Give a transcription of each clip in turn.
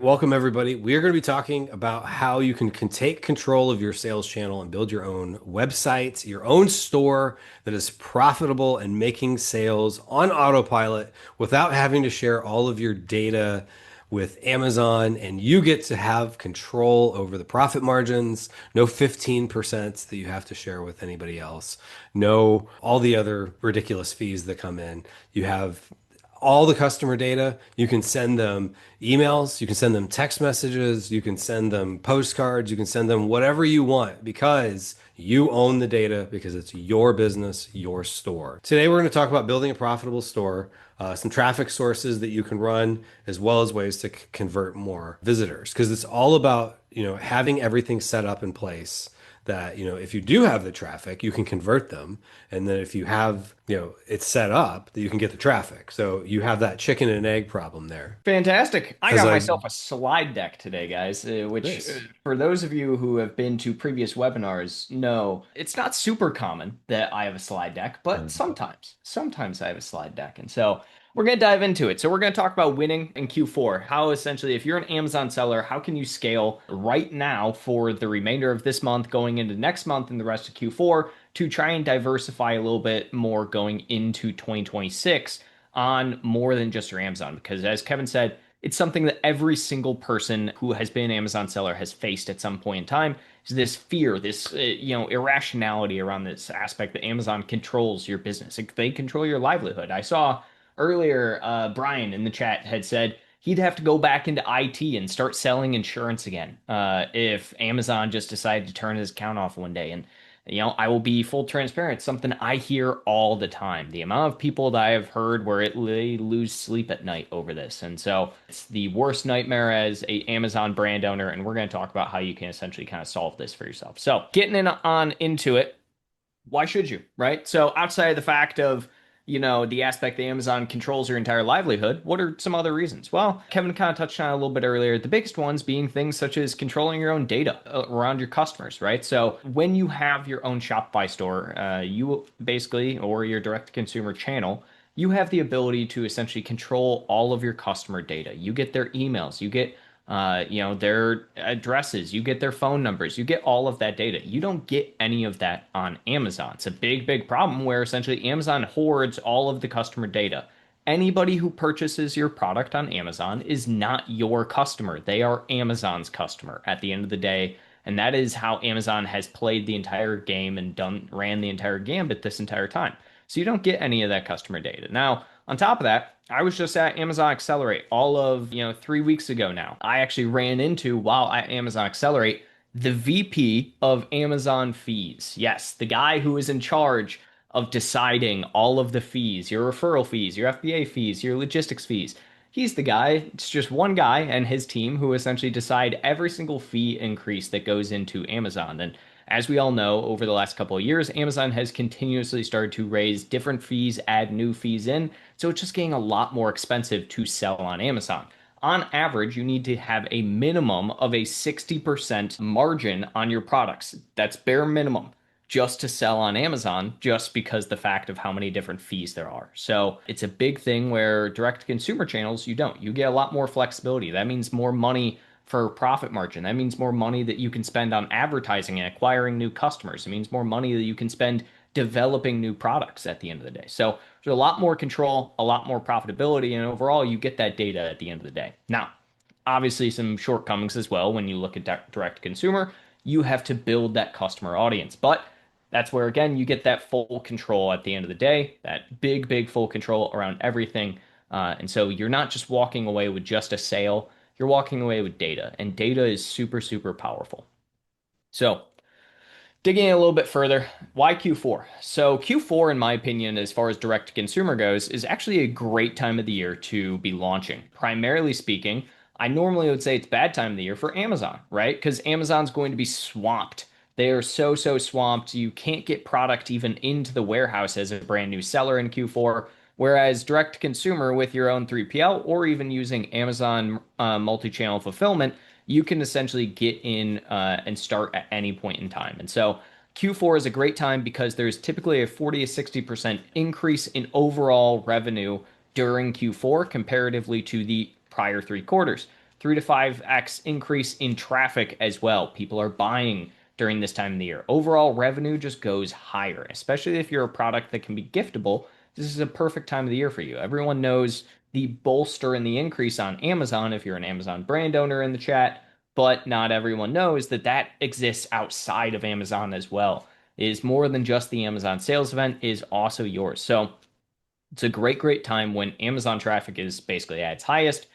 Welcome, everybody. We are going to be talking about how you can take control of your sales channel and build your own website, your own store that is profitable and making sales on autopilot without having to share all of your data with Amazon. And you get to have control over the profit margins, no 15% that you have to share with anybody else, no all the other ridiculous fees that come in. You have all the customer data. You can send them emails, you can send them text messages, you can send them postcards, you can send them whatever you want because you own the data because it's your business, your store. Today, we're going to talk about building a profitable store, some traffic sources that you can run, as well as ways to convert more visitors. Because it's all about, having everything set up in place that, if you do have the traffic, you can convert them. And then if you have, it's set up that you can get the traffic. So you have that chicken and egg problem there. Fantastic. I As got I, myself a slide deck today, guys, which nice. for those of you who have been to previous webinars know it's not super common that I have a slide deck, but sometimes I have a slide deck. And so we're going to dive into it. So we're going to talk about winning in Q4. How essentially, if you're an Amazon seller, how can you scale right now for the remainder of this month, going into next month and the rest of Q4 to try and diversify a little bit more going into 2026 on more than just your Amazon? Because as Kevin said, it's something that every single person who has been an Amazon seller has faced at some point in time. Is this fear, this irrationality around this aspect that Amazon controls your business. They control your livelihood. I saw earlier, Brian in the chat had said he'd have to go back into IT and start selling insurance again if Amazon just decided to turn his account off one day. And I will be full transparent. It's something I hear all the time. The amount of people that I have heard where they lose sleep at night over this. And so it's the worst nightmare as a Amazon brand owner. And we're going to talk about how you can essentially kind of solve this for yourself. So getting into it, why should you, right? So outside of the fact of, the aspect that Amazon controls your entire livelihood, what are some other reasons? Well, Kevin kind of touched on it a little bit earlier. The biggest ones being things such as controlling your own data around your customers, right? So when you have your own Shopify store, you basically, or your direct consumer channel, you have the ability to essentially control all of your customer data. You get their emails, you get their addresses, you get their phone numbers, you get all of that data. You don't get any of that on Amazon. It's a big, big problem where essentially Amazon hoards all of the customer data. Anybody who purchases your product on Amazon is not your customer. They are Amazon's customer at the end of the day. And that is how Amazon has played the entire game and ran the entire gambit this entire time. So you don't get any of that customer data. Now, on top of that, I was just at Amazon Accelerate all of, 3 weeks ago now. I actually ran into, while at Amazon Accelerate, the VP of Amazon fees. Yes, the guy who is in charge of deciding all of the fees, your referral fees, your FBA fees, your logistics fees. He's the guy, it's just one guy and his team who essentially decide every single fee increase that goes into Amazon. And as we all know, over the last couple of years, Amazon has continuously started to raise different fees, add new fees in. So it's just getting a lot more expensive to sell on Amazon. On average, you need to have a minimum of a 60% margin on your products. That's bare minimum just to sell on Amazon, just because the fact of how many different fees there are. So it's a big thing where direct to consumer channels, you don't. You get a lot more flexibility. That means more money for profit margin. That means more money that you can spend on advertising and acquiring new customers. It means more money that you can spend developing new products at the end of the day. So there's a lot more control, a lot more profitability, and overall, you get that data at the end of the day. Now, obviously, some shortcomings as well when you look at direct consumer. You have to build that customer audience. But that's where, again, you get that full control at the end of the day, that big, big full control around everything. And so you're not just walking away with just a sale, you're walking away with data, and data is super, super powerful. So, digging in a little bit further, why Q4? So, Q4, in my opinion, as far as direct to consumer goes, is actually a great time of the year to be launching. Primarily speaking, I normally would say it's bad time of the year for Amazon, right? Because Amazon's going to be swamped. They are so, so swamped. You can't get product even into the warehouse as a brand new seller in Q4. Whereas direct to consumer with your own 3PL or even using Amazon multi channel fulfillment, you can essentially get in and start at any point in time. And so Q4 is a great time because there's typically a 40 to 60% increase in overall revenue during Q4 comparatively to the prior 3 quarters. 3 to 5x increase in traffic as well. People are buying during this time of the year. Overall revenue just goes higher, especially if you're a product that can be giftable. This is a perfect time of the year for you. Everyone knows the bolster and the increase on Amazon if you're an Amazon brand owner in the chat, but not everyone knows that that exists outside of Amazon as well. It is more than just the Amazon sales event, it is also yours. So it's a great time when Amazon traffic is basically at its highest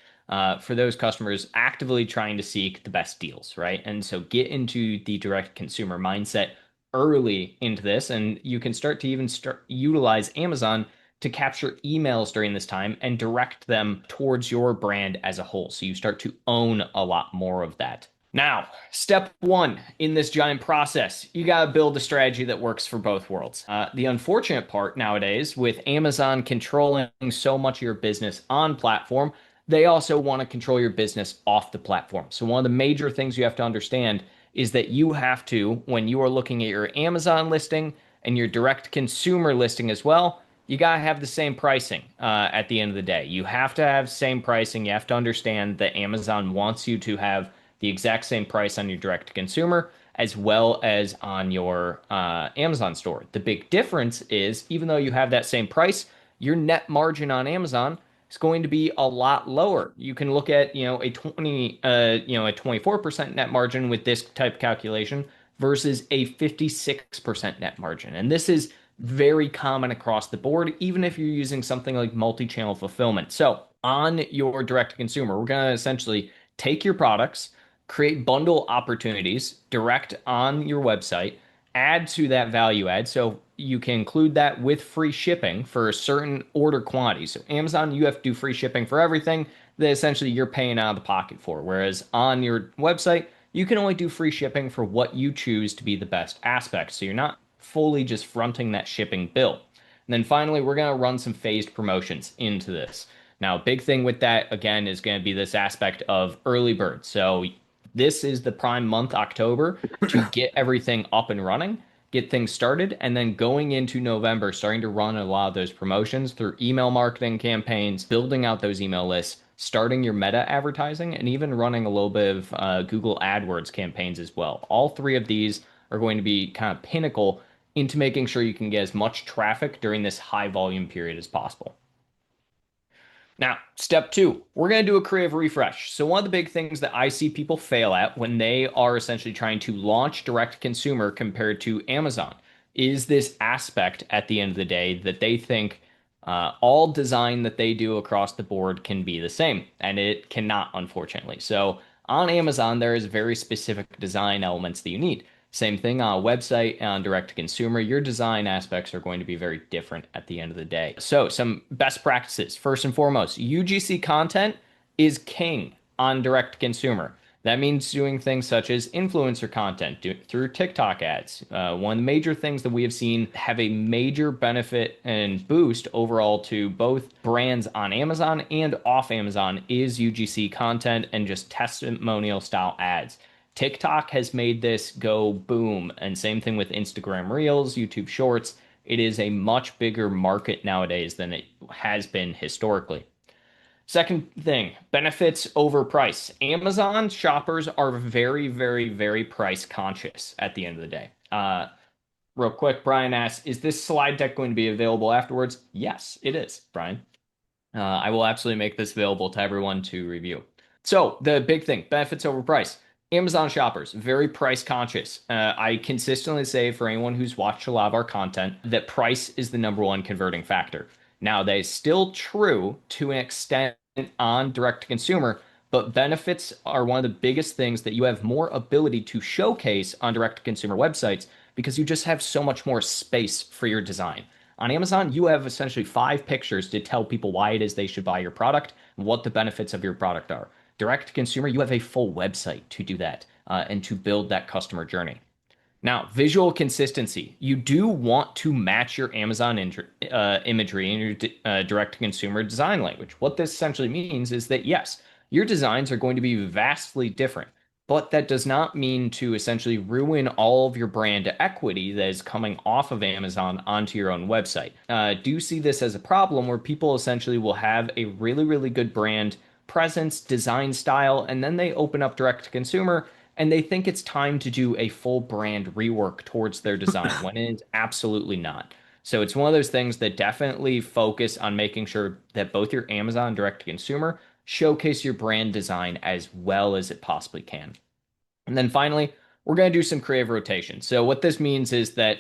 for those customers actively trying to seek the best deals, right? And so get into the direct consumer mindset early into this, and you can start to even start utilize Amazon to capture emails during this time and direct them towards your brand as a whole. So you start to own a lot more of that. Now, step one in this giant process, you got to build a strategy that works for both worlds. The unfortunate part nowadays, with Amazon controlling so much of your business on platform, they also want to control your business off the platform. So, one of the major things you have to understand is that you have to, when you are looking at your Amazon listing and your direct consumer listing as well, you got to have the same pricing at the end of the day. You have to have same pricing. You have to understand that Amazon wants you to have the exact same price on your direct to consumer as well as on your Amazon store. The big difference is even though you have that same price, your net margin on Amazon is going to be a lot lower. You can look at, a 24% net margin with this type of calculation versus a 56% net margin. And this is very common across the board, even if you're using something like multi-channel fulfillment. So on your direct to consumer, we're going to essentially take your products, create bundle opportunities direct on your website, add to that value add. So you can include that with free shipping for a certain order quantity. So Amazon, you have to do free shipping for everything that essentially you're paying out of the pocket for. Whereas on your website, you can only do free shipping for what you choose to be the best aspect. So you're not fully just fronting that shipping bill. And then finally, we're going to run some phased promotions into this. Now, a big thing with that, again, is going to be this aspect of early bird. So this is the prime month, October, to get everything up and running, get things started, and then going into November, starting to run a lot of those promotions through email marketing campaigns, building out those email lists, starting your meta advertising, and even running a little bit of Google AdWords campaigns as well. All three of these are going to be kind of pinnacle into making sure you can get as much traffic during this high volume period as possible. Now, step two, we're going to do a creative refresh. So one of the big things that I see people fail at when they are essentially trying to launch direct consumer compared to Amazon is this aspect at the end of the day that they think all design that they do across the board can be the same, and it cannot, unfortunately. So on Amazon, there is very specific design elements that you need. Same thing on a website and on direct to consumer. Your design aspects are going to be very different at the end of the day. So some best practices. First and foremost, UGC content is king on direct to consumer. That means doing things such as influencer content through TikTok ads. One of the major things that we have seen have a major benefit and boost overall to both brands on Amazon and off Amazon is UGC content and just testimonial style ads. TikTok has made this go boom, and same thing with Instagram Reels, YouTube Shorts. It is a much bigger market nowadays than it has been historically. Second thing, benefits over price. Amazon shoppers are very price conscious at the end of the day. Real quick, Brian asks, is this slide deck going to be available afterwards? Yes, it is, Brian. I will absolutely make this available to everyone to review. So the big thing, benefits over price. Amazon shoppers, very price conscious. I consistently say for anyone who's watched a lot of our content that price is the number one converting factor. Now, that is still true to an extent on direct to consumer, but benefits are one of the biggest things that you have more ability to showcase on direct to consumer websites because you just have so much more space for your design. On Amazon, you have essentially 5 pictures to tell people why it is they should buy your product and what the benefits of your product are. Direct to consumer, you have a full website to do that and to build that customer journey. Now, visual consistency. You do want to match your Amazon imagery and your direct to consumer design language. What this essentially means is that, yes, your designs are going to be vastly different, but that does not mean to essentially ruin all of your brand equity that is coming off of Amazon onto your own website. Do see this as a problem where people essentially will have a really good brand presence, design style, and then they open up direct to consumer and they think it's time to do a full brand rework towards their design when it is absolutely not. So it's one of those things that definitely focus on making sure that both your Amazon direct to consumer showcase your brand design as well as it possibly can. And then finally, we're going to do some creative rotation. So what this means is that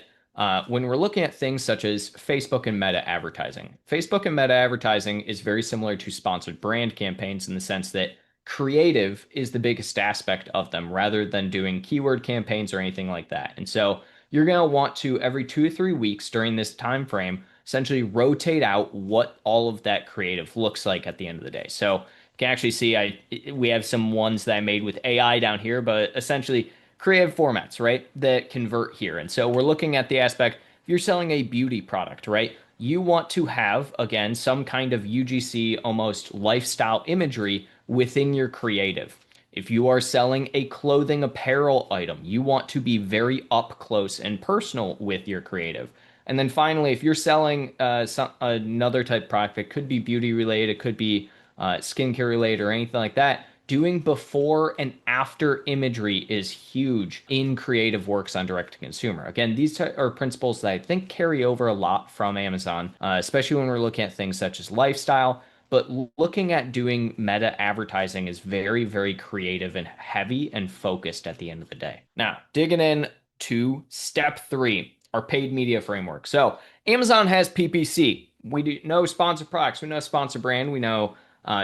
when we're looking at things such as Facebook and meta advertising, Facebook and meta advertising is very similar to sponsored brand campaigns in the sense that creative is the biggest aspect of them rather than doing keyword campaigns or anything like that. And so you're going to want to every 2 to 3 weeks during this time frame essentially rotate out what all of that creative looks like at the end of the day. So you can actually see we have some ones that I made with AI down here, but essentially creative formats, right, that convert here. And so we're looking at the aspect, if you're selling a beauty product, right, you want to have, again, some kind of UGC, almost lifestyle imagery within your creative. If you are selling a clothing apparel item, you want to be very up close and personal with your creative. And then finally, if you're selling another type of product, it could be beauty related, it could be skincare related or anything like that, doing before and after imagery is huge in creative works on direct to consumer. Again, these are principles that I think carry over a lot from Amazon, especially when we're looking at things such as lifestyle. But looking at doing meta advertising is very, very creative and heavy and focused at the end of the day. Now, digging in to step 3, our paid media framework. So Amazon has PPC. We do know sponsored products. We know sponsor brand. We know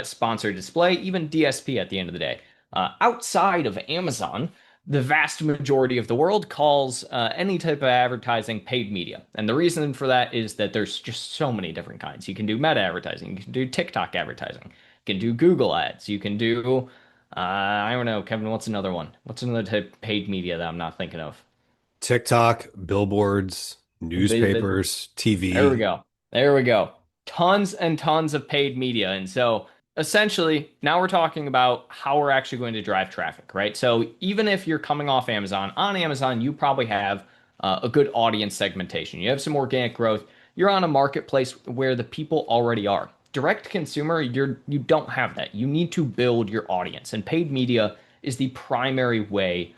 sponsored display, even DSP at the end of the day. Outside of Amazon, the vast majority of the world calls any type of advertising paid media. And the reason for that is that there's just so many different kinds. You can do meta advertising, you can do TikTok advertising, you can do Google ads, you can do, I don't know, Kevin, what's another one? What's another type of paid media that I'm not thinking of? TikTok, billboards, There newspapers, we TV. go. There we go. Tons and tons of paid media. And so essentially, now we're talking about how we're actually going to drive traffic, right? So even if you're coming off Amazon, on Amazon, you probably have a good audience segmentation. You have some organic growth. You're on a marketplace where the people already are. Direct to consumer, you don't have that. You need to build your audience, and paid media is the primary way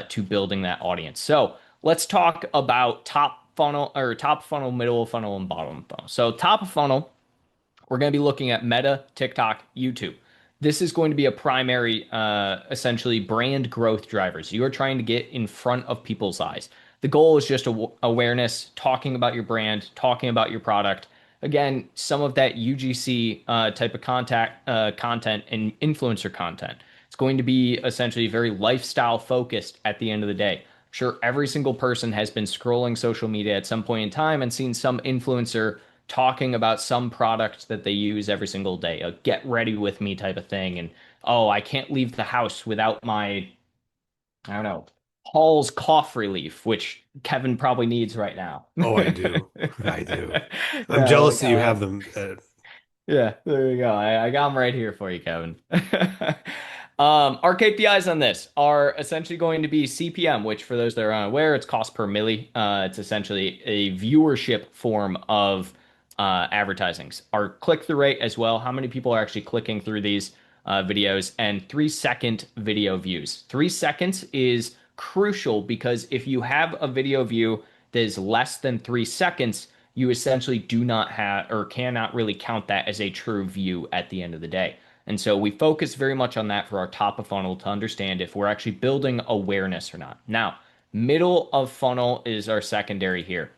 to building that audience. So let's talk about top funnel, middle of funnel, and bottom of funnel. So top of funnel, we're going to be looking at Meta, TikTok, YouTube. This is going to be a primary, essentially, brand growth drivers. You are trying to get in front of people's eyes. The goal is just awareness, talking about your brand, talking about your product. Again, some of that UGC type of content and influencer content. It's going to be essentially very lifestyle focused at the end of the day. Sure, every single person has been scrolling social media at some point in time and seen some influencer talking about some product that they use every single day, a get ready with me type of thing. And oh, I can't leave the house without my, I don't know, Hall's cough relief, which Kevin probably needs right now. Oh, I do. I do. I'm Yeah, jealous like that you how have them. yeah, there you go. I got them right here for you, Kevin. Our KPIs on this are essentially going to be CPM, which for those that are unaware, it's cost per milli. It's essentially a viewership form of advertisings. Our click-through rate as well, how many people are actually clicking through these videos, and 3-second video views. 3 seconds is crucial because if you have a video view that is less than 3 seconds, you essentially do not have or cannot really count that as a true view at the end of the day. And so we focus very much on that for our top of funnel to understand if we're actually building awareness or not. Now, middle of funnel is our secondary here.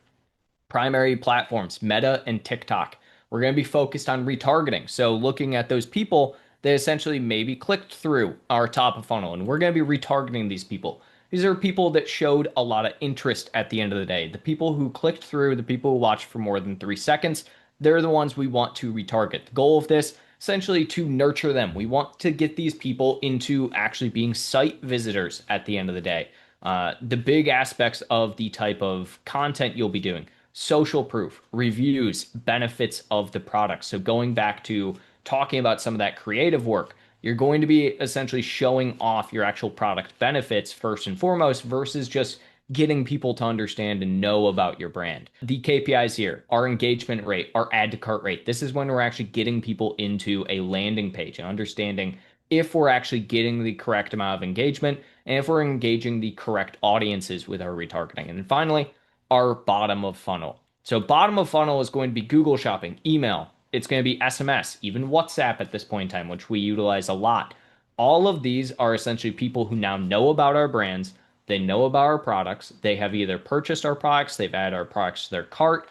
Primary platforms, Meta and TikTok. We're going to be focused on retargeting. So looking at those people that essentially maybe clicked through our top of funnel, and we're going to be retargeting these people. These are people that showed a lot of interest at the end of the day. The people who clicked through, the people who watched for more than 3 seconds, they're the ones we want to retarget. The goal of this, essentially to nurture them. We want to get these people into actually being site visitors at the end of the day. The big aspects of the type of content you'll be doing: social proof, reviews, benefits of the product. So going back to talking about some of that creative work, you're going to be essentially showing off your actual product benefits first and foremost versus just getting people to understand and know about your brand. The KPIs here, our engagement rate, our add to cart rate. This is when we're actually getting people into a landing page and understanding if we're actually getting the correct amount of engagement and if we're engaging the correct audiences with our retargeting. And then finally, our bottom of funnel. So bottom of funnel is going to be Google Shopping, email. It's going to be SMS, even WhatsApp at this point in time, which we utilize a lot. All of these are essentially people who now know about our brands. They know about our products. They have either purchased our products, they've added our products to their cart,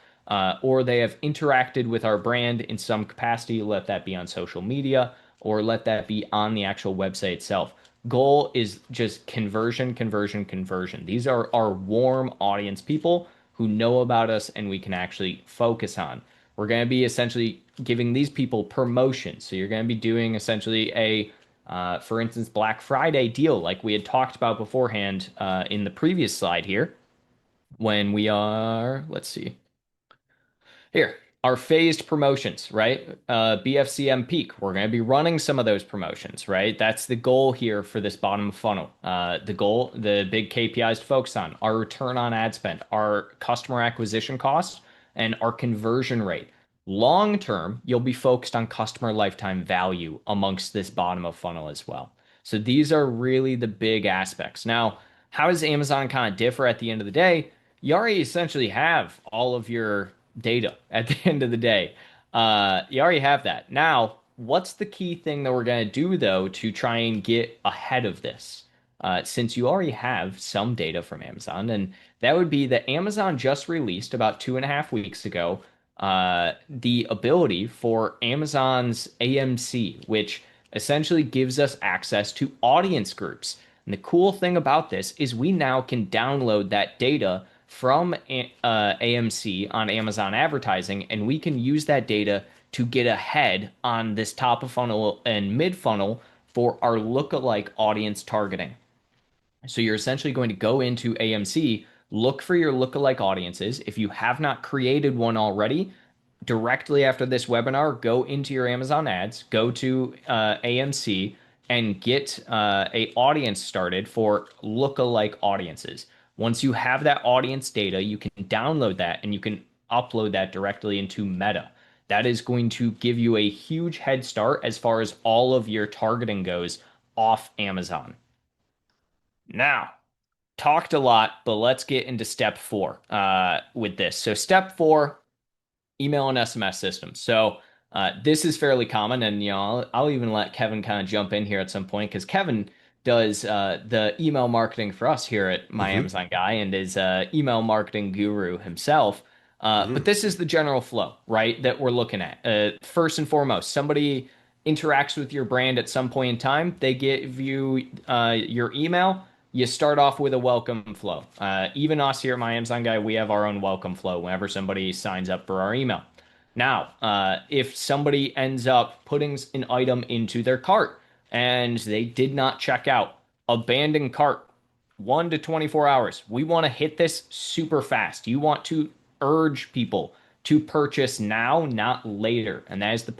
or they have interacted with our brand in some capacity. Let that be on social media or let that be on the actual website itself. Goal is just conversion, conversion, conversion. These are our warm audience people who know about us and we can actually focus on. We're going to be essentially giving these people promotions. So you're going to be doing essentially for instance, Black Friday deal, like we had talked about beforehand in the previous slide here. When we are, let's see, here, our phased promotions, right? BFCM peak. We're going to be running some of those promotions, right? That's the goal here for this bottom funnel. The goal, the big KPIs to focus on, our return on ad spend, our customer acquisition cost, and our conversion rate. Long term, you'll be focused on customer lifetime value amongst this bottom of funnel as well. So these are really the big aspects. Now, how does Amazon kind of differ at the end of the day? You already essentially have all of your data at the end of the day. You already have that. Now, what's the key thing that we're going to do, though, to try and get ahead of this? Since you already have some data from Amazon, and that would be that Amazon just released about 2.5 weeks ago the ability for Amazon's AMC, which essentially gives us access to audience groups. And the cool thing about this is we now can download that data from AMC on Amazon advertising, and we can use that data to get ahead on this top of funnel and mid funnel for our lookalike audience targeting. So you're essentially going to go into AMC, look for your lookalike audiences. If you have not created one already, directly after this webinar, go into your Amazon ads, go to AMC, and get a audience started for lookalike audiences. Once you have that audience data, you can download that and you can upload that directly into Meta. That is going to give you a huge head start as far as all of your targeting goes off Amazon. Now, talked a lot, but let's get into step four with this. So, step four, email and SMS systems. So, this is fairly common, and I'll even let Kevin kind of jump in here at some point because Kevin does the email marketing for us here at My Mm-hmm. Amazon Guy and is email marketing guru himself. But Mm-hmm. this is the general flow, right, that we're looking at. First and foremost, somebody interacts with your brand at some point in time. They give you your email. You start off with a welcome flow. Even us here at My Amazon Guy, we have our own welcome flow whenever somebody signs up for our email. Now, if somebody ends up putting an item into their cart and they did not check out, abandon cart, 1 to 24 hours. We want to hit this super fast. You want to urge people to purchase now, not later. And that is the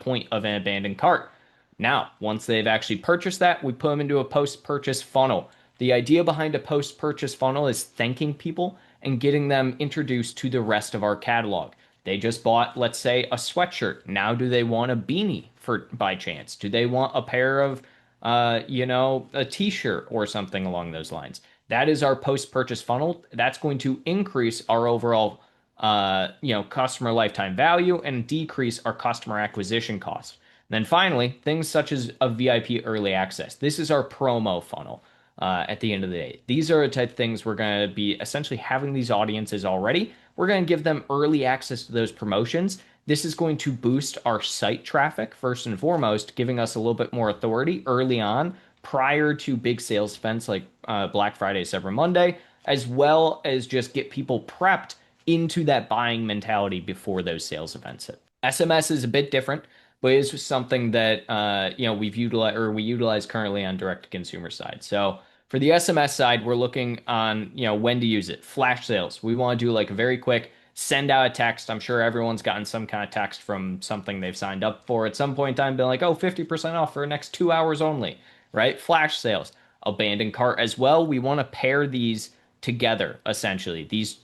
point of an abandoned cart. Now, once they've actually purchased that, we put them into a post purchase funnel. The idea behind a post purchase funnel is thanking people and getting them introduced to the rest of our catalog. They just bought, let's say, a sweatshirt. Now, do they want a beanie for by chance? Do they want a pair of, a t-shirt or something along those lines? That is our post-purchase funnel. That's going to increase our overall, customer lifetime value and decrease our customer acquisition cost. Then finally, things such as a VIP early access. This is our promo funnel. At the end of the day, these are the type of things we're going to be essentially having these audiences already. We're going to give them early access to those promotions. This is going to boost our site traffic first and foremost, giving us a little bit more authority early on prior to big sales events like Black Friday, Cyber Monday, as well as just get people prepped into that buying mentality before those sales events hit. SMS is a bit different, but it's something that we utilize currently on direct to consumer side. So for the SMS side, we're looking on when to use it. Flash sales. We want to do like a very quick send out a text. I'm sure everyone's gotten some kind of text from something they've signed up for at some point in time, being like, oh, 50% off for the next 2 hours only, right? Flash sales. Abandoned cart as well. We want to pair these together, essentially, these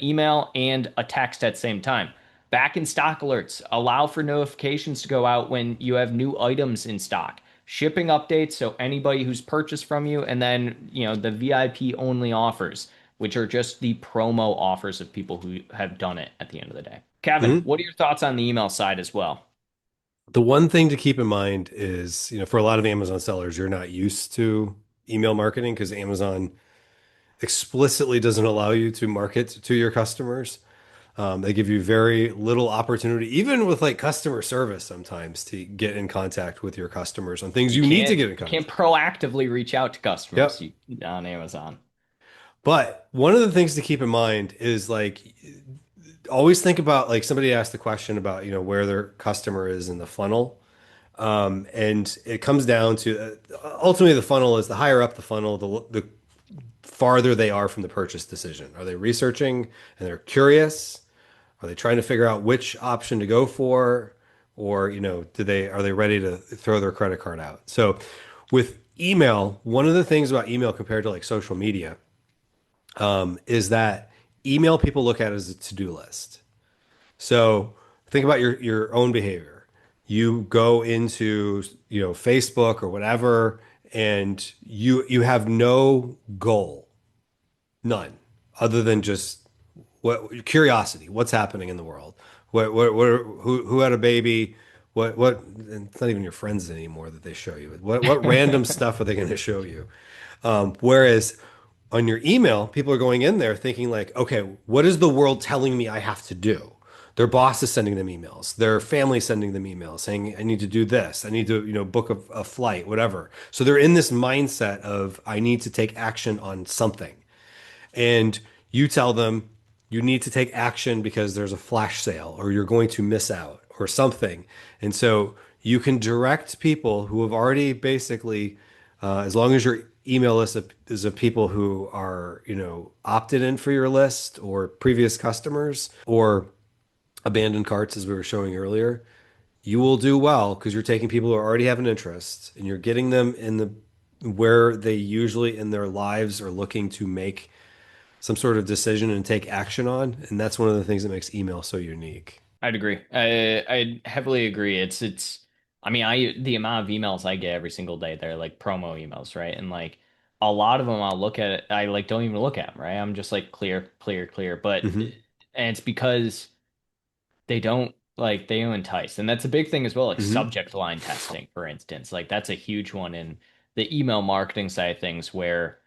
email and a text at the same time. Back in stock alerts, allow for notifications to go out when you have new items in stock. Shipping updates, so anybody who's purchased from you, and then, the VIP only offers, which are just the promo offers of people who have done it at the end of the day. Kevin, Mhm. what are your thoughts on the email side as well? The one thing to keep in mind is, for a lot of Amazon sellers, you're not used to email marketing because Amazon explicitly doesn't allow you to market to your customers. They give you very little opportunity, even with like customer service sometimes, to get in contact with your customers on things You you need to can't get in you can't contact. proactively reach out to customers Yep. on Amazon. But one of the things to keep in mind is like always think about like somebody asked the question about, where their customer is in the funnel. And it comes down to ultimately the funnel is the higher up the funnel, the farther they are from the purchase decision. Are they researching and they're curious? Are they trying to figure out which option to go for? Or, are they ready to throw their credit card out? So with email, one of the things about email compared to like social media, is that email people look at as a to-do list. So think about your own behavior. You go into, Facebook or whatever, and you have no goal, none, other than just curiosity, what's happening in the world, who had a baby, what, and it's not even your friends anymore that they show you. What random stuff are they going to show you? Whereas on your email, people are going in there thinking like, okay, what is the world telling me I have to do? Their boss is sending them emails. Their family sending them emails saying, I need to do this. I need to, book a flight, whatever. So they're in this mindset of I need to take action on something. And you tell them you need to take action because there's a flash sale or you're going to miss out or something. And so you can direct people who have already basically, as long as your email list is of people who are, opted in for your list or previous customers or abandoned carts, as we were showing earlier, you will do well because you're taking people who already have an interest and you're getting them in the where they usually in their lives are looking to make some sort of decision and take action on. And that's one of the things that makes email so unique. I'd agree. I heavily agree. I mean, the amount of emails I get every single day, they're like promo emails, right? And like a lot of them, I'll look at it, I like don't even look at them, right? I'm just like clear, clear, clear. Hmm. And it's because they don't entice. And that's a big thing as well, like Hmm. subject line testing, for instance. Like that's a huge one in the email marketing side of things where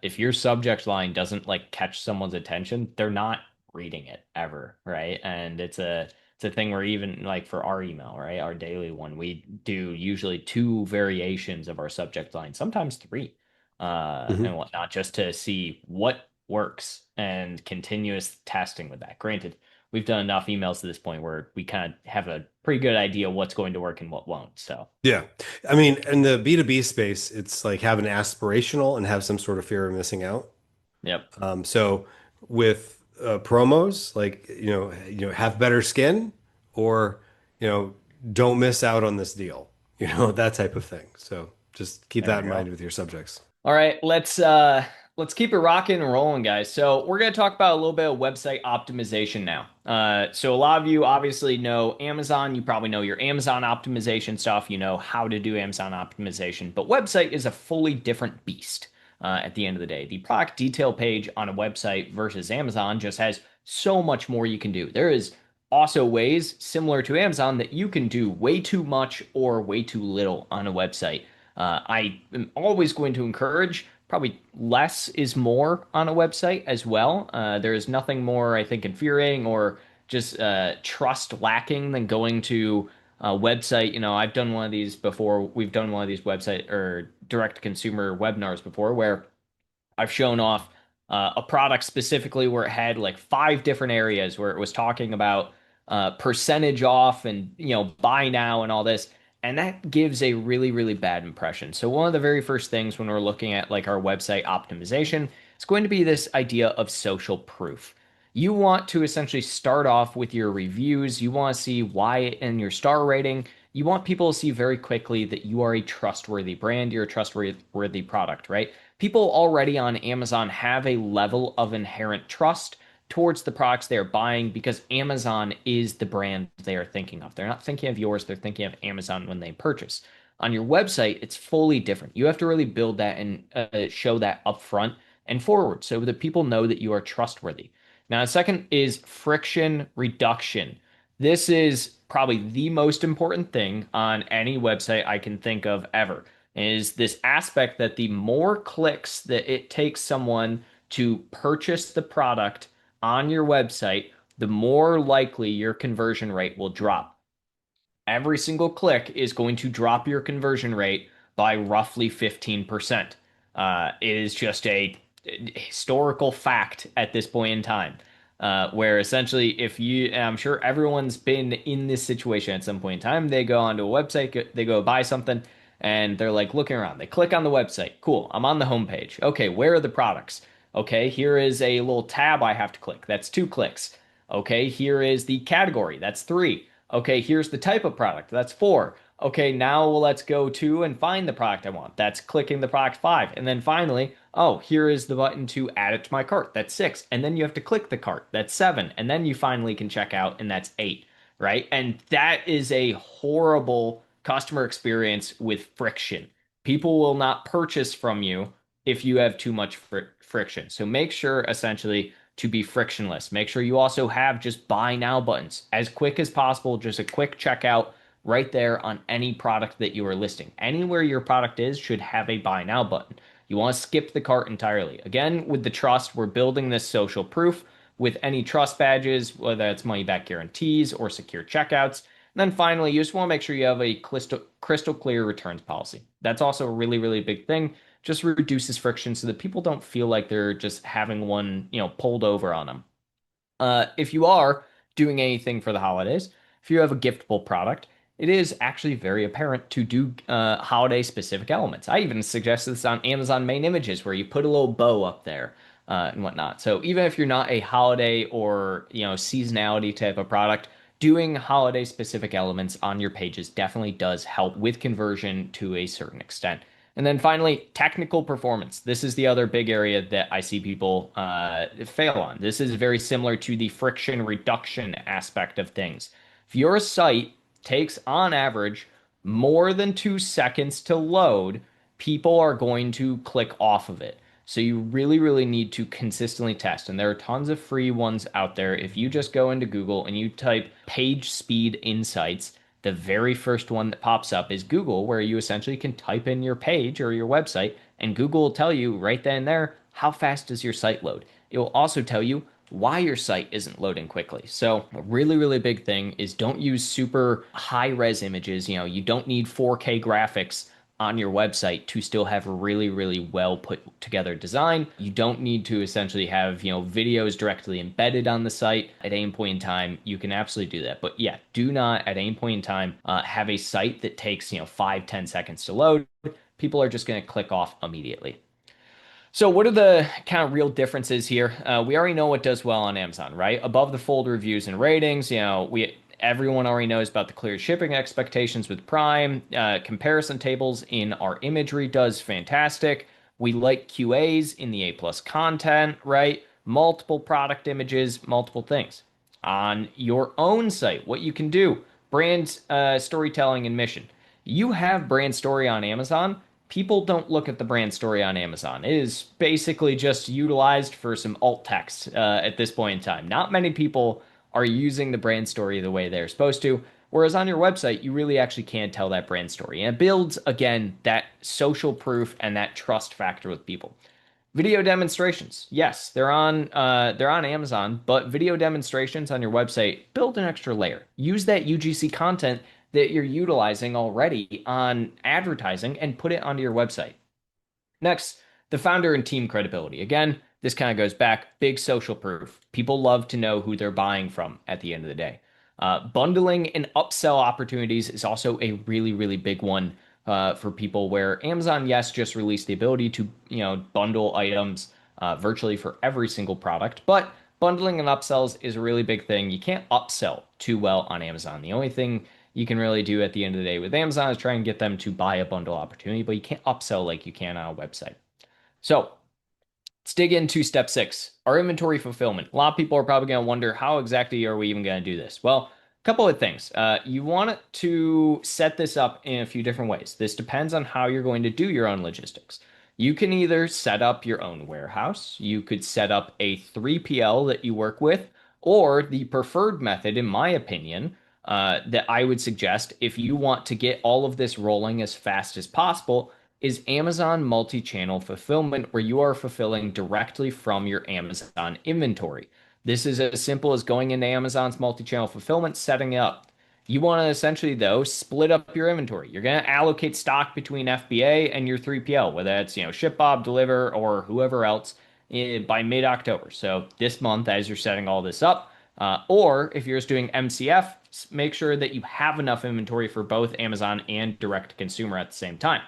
if your subject line doesn't like catch someone's attention, they're not reading it ever, right? And it's a thing where even like for our email, right? Our daily one, we do usually two variations of our subject line, sometimes three, and Hmm. whatnot, just to see what works and continuous testing with that. Granted, we've done enough emails to this point where we kind of have a pretty good idea what's going to work and what won't. So, Yeah. I mean, in the B2B space, it's like have an aspirational and have some sort of fear of missing out. yep, So with promos, like, have better skin or, you know, don't miss out on this deal, that type of thing. So just keep there that we in go. mind with your subjects. All right, let's keep it rocking and rolling, guys. So we're gonna talk about a little bit of website optimization now. So a lot of you obviously know Amazon. You probably know your Amazon optimization stuff. You know how to do Amazon optimization, but website is a fully different beast. At the end of the day, the product detail page on a website versus Amazon just has so much more you can do. There is also ways similar to Amazon that you can do way too much or way too little on a website. I am always going to encourage probably less is more on a website as well. There is nothing more, I think, infuriating or just trust lacking than going to a website. I've done one of these before. We've done one of these website or direct consumer webinars before where I've shown off a product specifically where it had like five different areas where it was talking about percentage off and buy now and all this, and that gives a really really bad impression. So one of the very first things when we're looking at like our website optimization is going to be this idea of social proof. You want to essentially start off with your reviews. You want to see why in your star rating You want people to see very quickly that you are a trustworthy brand, you're a trustworthy product, right? People already on Amazon have a level of inherent trust towards the products they're buying because Amazon is the brand they are thinking of. They're not thinking of yours, they're thinking of Amazon when they purchase. On your website, it's fully different. You have to really build that and show that upfront and forward so that people know that you are trustworthy. Now, the second is friction reduction. This is probably the most important thing on any website I can think of ever, is this aspect that the more clicks that it takes someone to purchase the product on your website, the more likely your conversion rate will drop. Every single click is going to drop your conversion rate by roughly 15%. It is just a historical fact at this point in time. Where essentially, if you, and I'm sure everyone's been in this situation at some point in time, they go onto a website, they go buy something, and they're like looking around. They click on the website. Cool, I'm on the homepage. Okay, where are the products? Okay, here is a little tab I have to click. That's 2 clicks. Okay, here is the category. That's 3. Okay, here's the type of product. That's 4. Okay, now let's go to and find the product I want. That's clicking the product 5. And then finally, oh, here is the button to add it to my cart. That's 6. And then you have to click the cart. That's 7. And then you finally can check out, and that's 8, right? And that is a horrible customer experience with friction. People will not purchase from you if you have too much friction. So make sure essentially to be frictionless. Make sure you also have just buy now buttons as quick as possible, just a quick checkout right there on any product that you are listing. Anywhere your product is should have a buy now button. You want to skip the cart entirely. Again, with the trust, we're building this social proof with any trust badges, whether it's money back guarantees or secure checkouts. And then finally, you just want to make sure you have a crystal clear returns policy. That's also a really, really big thing. Just reduces friction so that people don't feel like they're just having one, pulled over on them. If you are doing anything for the holidays, if you have a giftable product, it is actually very apparent to do holiday specific elements. I even suggest this on Amazon main images where you put a little bow up there and whatnot. So even if you're not a holiday or seasonality type of product, doing holiday specific elements on your pages definitely does help with conversion to a certain extent. And then finally, technical performance. This is the other big area that I see people fail on. This is very similar to the friction reduction aspect of things. If your site takes on average more than 2 seconds to load, people are going to click off of it. So you really, really need to consistently test. And there are tons of free ones out there. If you just go into Google and you type page speed insights, the very first one that pops up is Google, where you essentially can type in your page or your website, and Google will tell you right then and there how fast does your site load. It will also tell you why your site isn't loading quickly. So a really, really big thing is don't use super high res images. You don't need 4K graphics on your website to still have a really, really well put together design. You don't need to essentially have, videos directly embedded on the site at any point in time. You can absolutely do that. But yeah, do not at any point in time have a site that takes, 5-10 seconds to load. People are just going to click off immediately. So what are the kind of real differences here? We already know what does well on Amazon, right? Above the fold reviews and ratings, everyone already knows about the clear shipping expectations with Prime. Comparison tables in our imagery does fantastic. We like QAs in the A plus content, right? Multiple product images, multiple things. On your own site, what you can do, brand storytelling and mission. You have brand story on Amazon. People don't look at the brand story on Amazon. It is basically just utilized for some alt text at this point in time. Not many people are using the brand story the way they're supposed to. Whereas on your website, you really actually can tell that brand story. And it builds, again, that social proof and that trust factor with people. Video demonstrations. Yes, they're on Amazon, but video demonstrations on your website build an extra layer. Use that UGC content that you're utilizing already on advertising and put it onto your website. Next, the founder and team credibility. Again, this kind of goes back, big social proof. People love to know who they're buying from at the end of the day. Bundling and upsell opportunities is also a really, really big one for people where Amazon, yes, just released the ability to, bundle items virtually for every single product, but bundling and upsells is a really big thing. You can't upsell too well on Amazon. The only thing you can really do at the end of the day with Amazon is try and get them to buy a bundle opportunity, but you can't upsell like you can on a website. So let's dig into step 6, our inventory fulfillment. A lot of people are probably going to wonder how exactly are we even going to do this? Well, a couple of things. You want to set this up in a few different ways. This depends on how you're going to do your own logistics. You can either set up your own warehouse, you could set up a 3PL that you work with, or the preferred method, in my opinion, that I would suggest if you want to get all of this rolling as fast as possible is Amazon multi-channel fulfillment, where you are fulfilling directly from your Amazon inventory. This is as simple as going into Amazon's multi-channel fulfillment, setting it up. You want to essentially, though, split up your inventory. You're going to allocate stock between FBA and your 3PL, whether that's, Ship Bob, Deliver, or whoever else by mid-October. So this month, as you're setting all this up, or if you're just doing MCF, make sure that you have enough inventory for both Amazon and direct to consumer at the same time.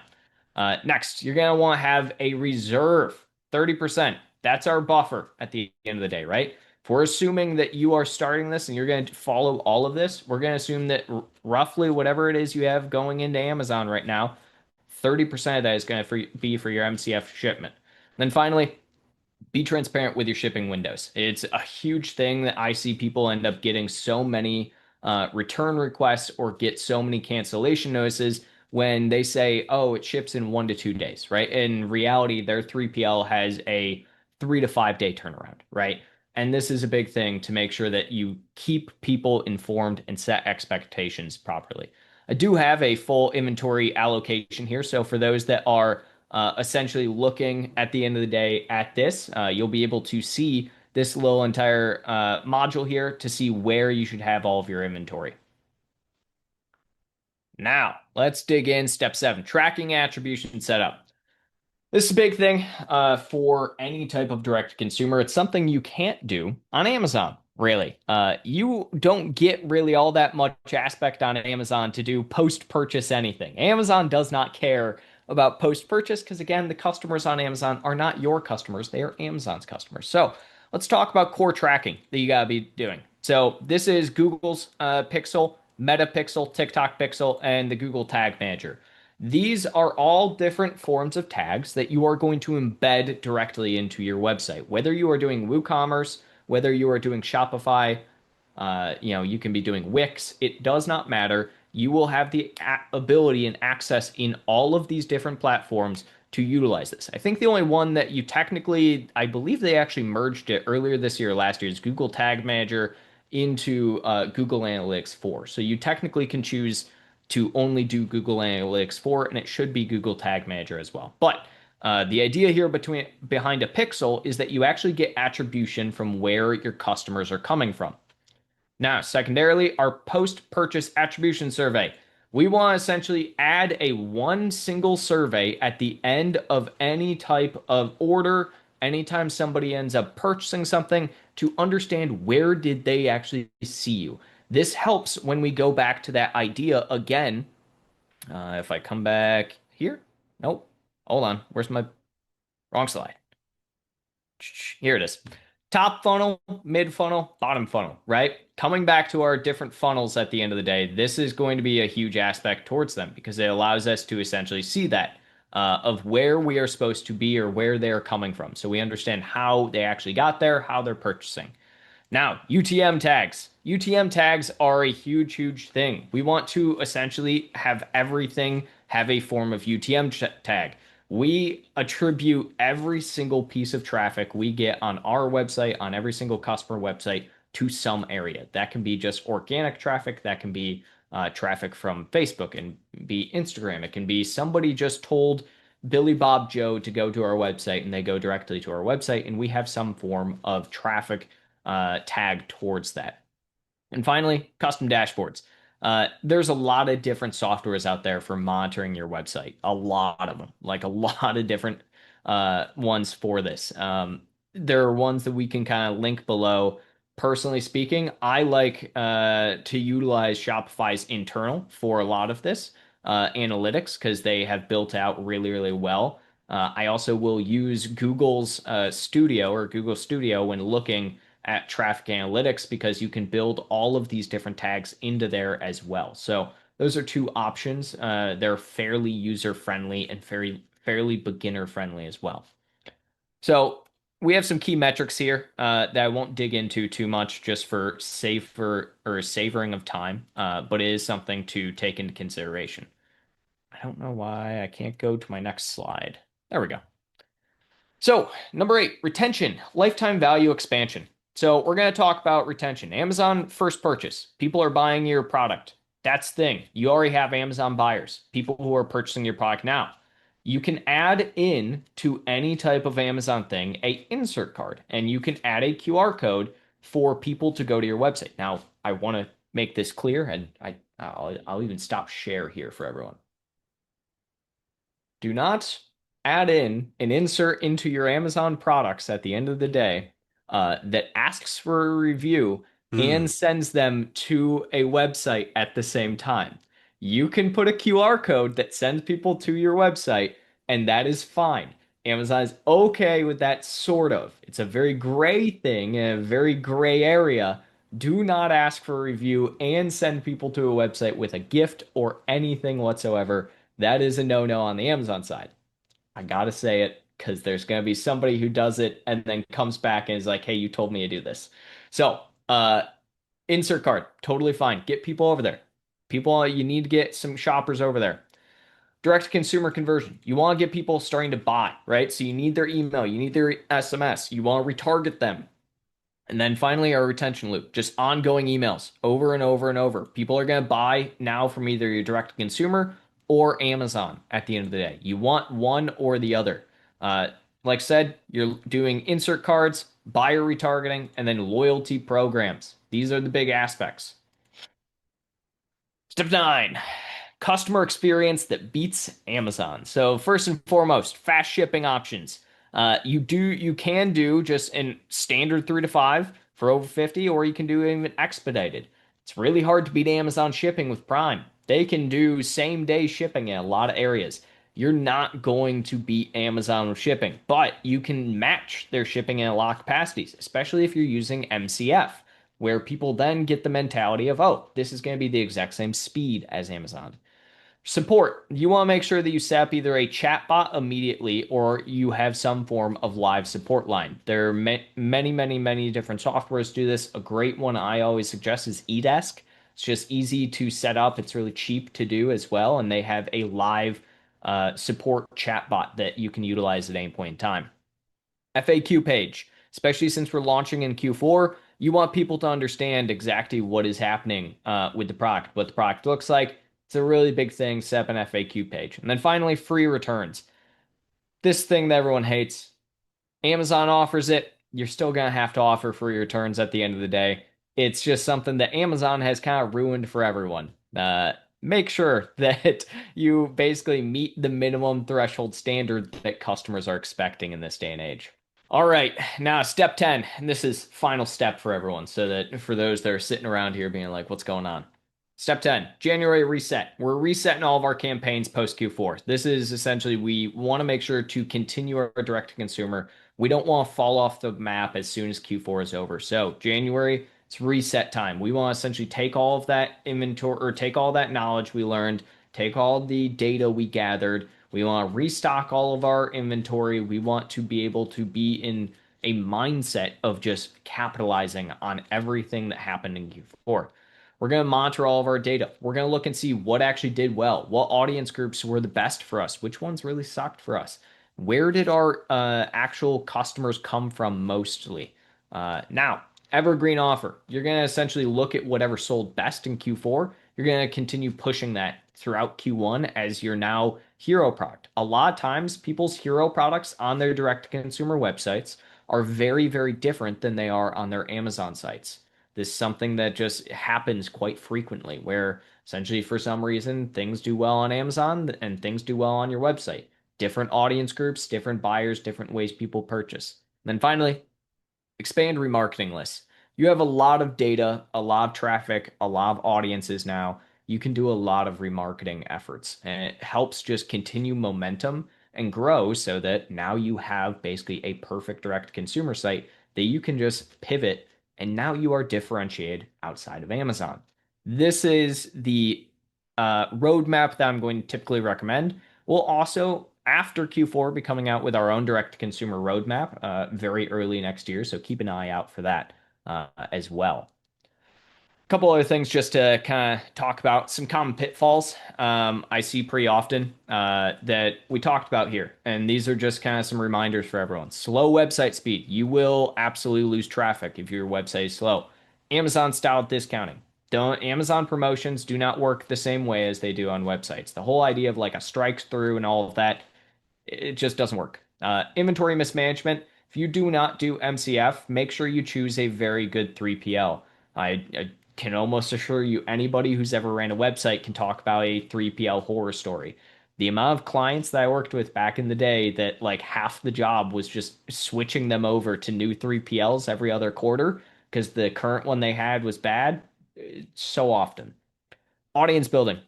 Next, you're going to want to have a reserve, 30%. That's our buffer at the end of the day, right? If we're assuming that you are starting this and you're going to follow all of this, we're going to assume that roughly whatever it is you have going into Amazon right now, 30% of that is going to be for your MCF shipment. And then finally, be transparent with your shipping windows. It's a huge thing that I see people end up getting so many return requests or get so many cancellation notices when they say, oh, it ships in 1 to 2 days, right? In reality, their 3PL has a 3 to 5 day turnaround, right? And this is a big thing to make sure that you keep people informed and set expectations properly. I do have a full inventory allocation here. So for those that are essentially looking at the end of the day at this, you'll be able to see this little entire module here to see where you should have all of your inventory. Now, let's dig in. Step 7, tracking attribution setup. This is a big thing for any type of direct consumer. It's something you can't do on Amazon, really. You don't get really all that much aspect on Amazon to do post-purchase anything. Amazon does not care about post-purchase because, again, the customers on Amazon are not your customers. They are Amazon's customers. So let's talk about core tracking that you got to be doing. So this is Google's Pixel, Meta Pixel, TikTok Pixel, and the Google Tag Manager. These are all different forms of tags that you are going to embed directly into your website. Whether you are doing WooCommerce, whether you are doing Shopify, you can be doing Wix. It does not matter. You will have the ability and access in all of these different platforms to utilize this. I think the only one that you technically, I believe they actually merged it earlier this year, or last year, is Google Tag Manager into Google Analytics 4. So you technically can choose to only do Google Analytics 4, and it should be Google Tag Manager as well. But the idea here behind a pixel is that you actually get attribution from where your customers are coming from. Now, secondarily, our post-purchase attribution survey. We want to essentially add a one single survey at the end of any type of order, anytime somebody ends up purchasing something, to understand where did they actually see you. This helps when we go back to that idea again. If I come back here, nope, hold on, where's my wrong slide? Here it is. Top funnel, mid funnel, bottom funnel, right? Coming back to our different funnels at the end of the day, this is going to be a huge aspect towards them because it allows us to essentially see that of where we are supposed to be or where they're coming from. So we understand how they actually got there, how they're purchasing. Now, UTM tags. UTM tags are a huge, huge thing. We want to essentially have everything have a form of UTM tag. We attribute every single piece of traffic we get on our website, on every single customer website, to some area. That can be just organic traffic. That can be traffic from Facebook and be Instagram. It can be somebody just told Billy Bob Joe to go to our website and they go directly to our website, and we have some form of traffic tag towards that. And finally, custom dashboards. There's a lot of different softwares out there for monitoring your website. A lot of them, like a lot of different ones for this. There are ones that we can kind of link below. Personally speaking, I like to utilize Shopify's internal for a lot of this analytics because they have built out really, really well. I also will use Google's Studio or Google Studio when looking at traffic analytics because you can build all of these different tags into there as well. So Those are two options. They're fairly user friendly and fairly beginner friendly as well. So we have some key metrics here that I won't dig into too much just for safer or savoring of time, but it is something to take into consideration. I don't know why I can't go to my next slide. There we go. So, number 8, retention, lifetime value expansion. So, we're going to talk about retention. Amazon first purchase. People are buying your product. That's the thing. You already have Amazon buyers, people who are purchasing your product now. You can add in to any type of Amazon thing a insert card, and you can add a QR code for people to go to your website. Now, I want to make this clear, and I'll even stop share here for everyone. Do not add in an insert into your Amazon products at the end of the day that asks for a review Hmm. and sends them to a website at the same time. You can put a QR code that sends people to your website, and that is fine. Amazon is okay with that, sort of. It's a very gray thing, a very gray area. Do not ask for a review and send people to a website with a gift or anything whatsoever. That is a no-no on the Amazon side. I gotta say it because there's gonna be somebody who does it and then comes back and is like, "Hey, you told me to do this." So, insert card, totally fine. Get people over there. People, you need to get some shoppers over there. Direct consumer conversion. You want to get people starting to buy, right? So you need their email, you need their SMS, you want to retarget them. And then finally, our retention loop, just ongoing emails over and over and over. People are going to buy now from either your direct to consumer or Amazon at the end of the day. You want one or the other. Uh, like I said, you're doing insert cards, buyer retargeting, and then loyalty programs. These are the big aspects. Step 9, customer experience that beats Amazon. So first and foremost, fast shipping options. You can do just in standard 3 to 5 for over 50, or you can do even expedited. It's really hard to beat Amazon shipping with Prime. They can do same day shipping in a lot of areas. You're not going to beat Amazon with shipping, but you can match their shipping in a lot of capacities, especially if you're using MCF, where people then get the mentality of, oh, this is going to be the exact same speed as Amazon. Support. You want to make sure that you set up either a chatbot immediately or you have some form of live support line. There are many different softwares to do this. A great one I always suggest is eDesk. It's just easy to set up. It's really cheap to do as well. And they have a live support chatbot that you can utilize at any point in time. FAQ page, especially since we're launching in Q4, you want people to understand exactly what is happening with the product, what the product looks like. It's a really big thing, set up an FAQ page. And then finally, free returns. This thing that everyone hates. Amazon offers it. You're still going to have to offer free returns at the end of the day. It's just something that Amazon has kind of ruined for everyone. Make sure that you basically meet the minimum threshold standard that customers are expecting in this day and age. All right, now step 10, and this is final step for everyone, so that for those that are sitting around here being like, what's going on? Step 10, January reset. We're resetting all of our campaigns post Q4. This is essentially, we want to make sure to continue our direct to consumer. We don't want to fall off the map as soon as Q4 is over. So January, it's reset time. We want to essentially take all of that inventory or take all that knowledge we learned, take all the data we gathered. We want to restock all of our inventory. We want to be able to be in a mindset of just capitalizing on everything that happened in Q4. We're going to monitor all of our data. We're going to look and see what actually did well, what audience groups were the best for us, which ones really sucked for us. Where did our actual customers come from mostly? Now, evergreen offer. You're going to essentially look at whatever sold best in Q4. You're going to continue pushing that throughout Q1 as your now hero product. A lot of times, people's hero products on their direct to consumer websites are very different than they are on their Amazon sites. This is something that just happens quite frequently, where essentially for some reason things do well on Amazon and things do well on your website. Different audience groups, different buyers, different ways people purchase. And then finally, expand remarketing lists. You have a lot of data, a lot of traffic, a lot of audiences now. You can do a lot of remarketing efforts, and it helps just continue momentum and grow so that now you have basically a perfect direct consumer site that you can just pivot, and now you are differentiated outside of Amazon. This is the roadmap that I'm going to typically recommend. We'll also, after Q4, be coming out with our own direct-to-consumer roadmap very early next year. So keep an eye out for that as well. Couple other things just to kind of talk about some common pitfalls I see pretty often that we talked about here. And these are just kind of some reminders for everyone. Slow website speed. You will absolutely lose traffic if your website is slow. Amazon style discounting. Don't Amazon promotions do not work the same way as they do on websites. The whole idea of like a strikes through and all of that, it just doesn't work. Inventory mismanagement. If you do not do MCF, make sure you choose a very good 3PL. I can almost assure you anybody who's ever ran a website can talk about a 3PL horror story. The amount of clients that I worked with back in the day that like half the job was just switching them over to new 3PLs every other quarter because the current one they had was bad, so often. Audience building.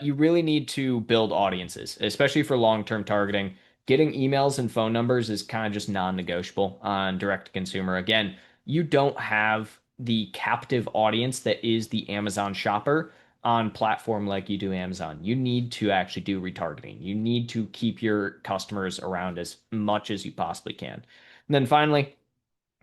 You really need to build audiences, especially for long-term targeting. Getting emails and phone numbers is kind of just non-negotiable on direct to consumer. Again, you don't have the captive audience that is the Amazon shopper on platform like you do Amazon. You need to actually do retargeting. You need to keep your customers around as much as you possibly can. And then finally,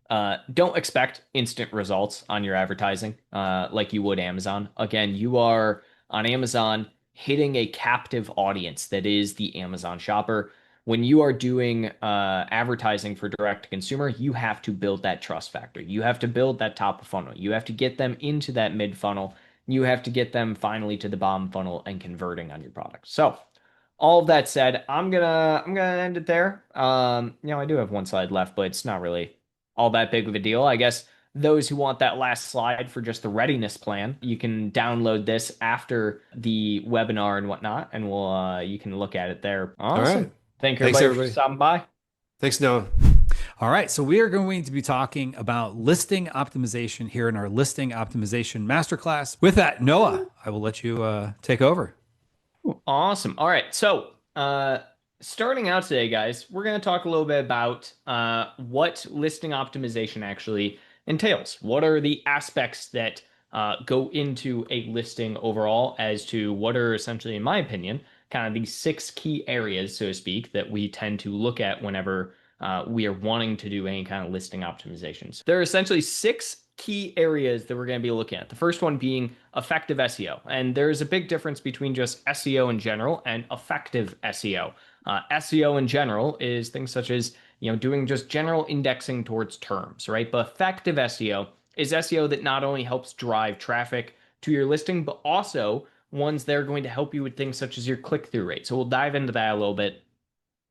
don't expect instant results on your advertising like you would Amazon. Again, you are on Amazon hitting a captive audience that is the Amazon shopper. When you are doing advertising for direct to consumer, you have to build that trust factor. You have to build that top of funnel. You have to get them into that mid funnel. You have to get them finally to the bottom funnel and converting on your product. So, all of that said, I'm gonna end it there. I do have one slide left, but it's not really all that big of a deal. I guess those who want that last slide for just the readiness plan, you can download this after the webinar and whatnot, and we'll you can look at it there. All right. Awesome. Thank Thanks, everybody for everybody. stopping by. Thanks, Noah. All right, so we are going to be talking about listing optimization here in our listing optimization masterclass. With that, Noah, I will let you take over. Awesome. All right. So, starting out today, guys, we're going to talk a little bit about what listing optimization actually entails. What are the aspects that go into a listing overall, as to what are essentially, in my opinion, kind of the six key areas, so to speak, that we tend to look at whenever we are wanting to do any kind of listing optimizations. There are essentially six key areas that we're going to be looking at. The first one being effective SEO. And there's a big difference between just SEO in general and effective SEO. SEO in general is things such as, doing just general indexing towards terms, right? But effective SEO is SEO that not only helps drive traffic to your listing, but also ones that are going to help you with things such as your click-through rate. So we'll dive into that a little bit.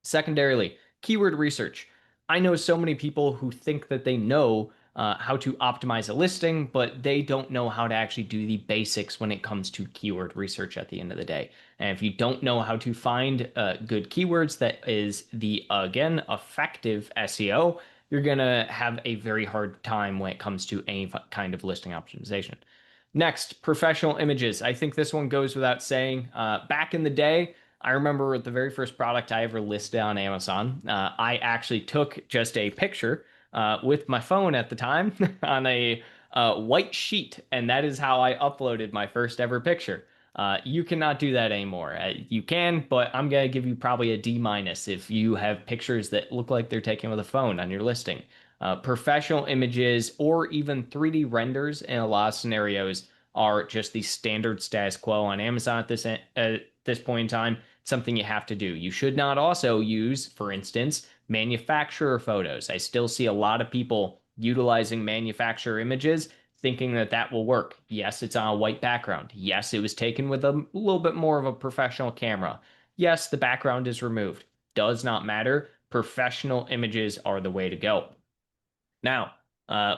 Secondarily, keyword research. I know so many people who think that they know how to optimize a listing, but they don't know how to actually do the basics when it comes to keyword research at the end of the day. And if you don't know how to find good keywords, that is the, again, effective SEO, you're going to have a very hard time when it comes to any kind of listing optimization. Next, professional images. I think this one goes without saying. Back in the day, I remember the very first product I ever listed on Amazon. I actually took just a picture with my phone at the time on a white sheet, and that is how I uploaded my first ever picture. You cannot do that anymore. You can, but I'm gonna give you probably a D minus if you have pictures that look like they're taken with a phone on your listing. Professional images or even 3D renders in a lot of scenarios are just the standard status quo on Amazon at this point in time. Something you have to do. You should not also use, for instance, manufacturer photos. I still see a lot of people utilizing manufacturer images thinking that that will work. Yes, it's on a white background. Yes, it was taken with a little bit more of a professional camera. Yes, the background is removed. Does not matter. Professional images are the way to go. Now,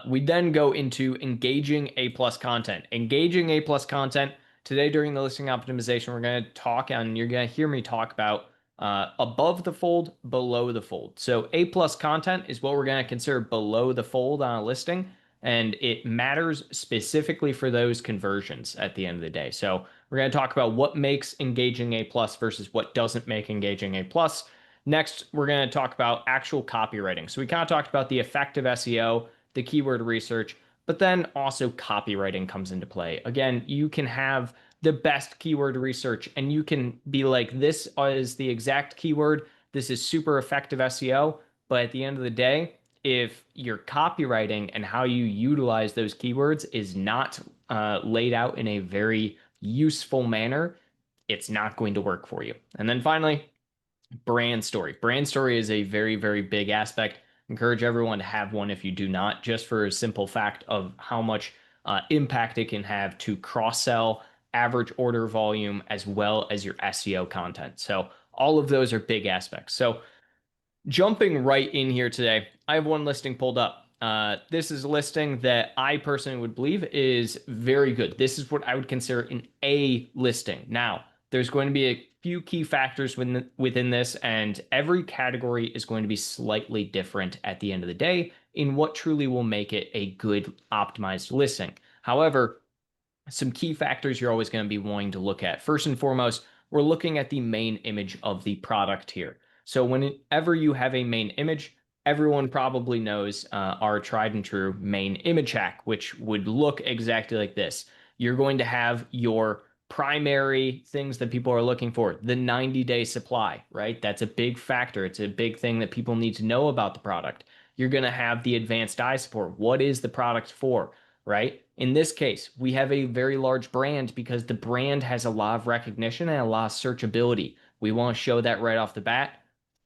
we then go into engaging A plus content. Engaging A plus content. Today during the listing optimization, we're going to talk, and you're going to hear me talk about above the fold, below the fold. So A plus content is what we're going to consider below the fold on a listing, and it matters specifically for those conversions at the end of the day. So we're going to talk about what makes engaging A plus versus what doesn't make engaging A plus. Next, we're going to talk about actual copywriting. So we kind of talked about the effective SEO, the keyword research, but then also copywriting comes into play. Again, you can have the best keyword research, and you can be like, this is the exact keyword. This is super effective SEO. But at the end of the day, if your copywriting and how you utilize those keywords is not laid out in a very useful manner, it's not going to work for you. And then finally, brand story. Brand story is a very, very big aspect. Encourage everyone to have one if you do not, just for a simple fact of how much impact it can have to cross sell, average order volume, as well as your SEO content. So all of those are big aspects. So jumping right in here today, I have one listing pulled up. This is a listing that I personally would believe is very good. This is what I would consider an A listing. Now, there's going to be a few key factors within this, and every category is going to be slightly different at the end of the day in what truly will make it a good optimized listing. However, some key factors you're always going to be wanting to look at. First and foremost, we're looking at the main image of the product here. So whenever you have a main image, everyone probably knows our tried and true main image hack, which would look exactly like this. You're going to have your primary things that people are looking for, the 90-day supply, right? That's a big factor. It's a big thing that people need to know about the product. You're going to have the advanced eye support. What is the product for, right? In this case, we have a very large brand because the brand has a lot of recognition and a lot of searchability. We want to show that right off the bat.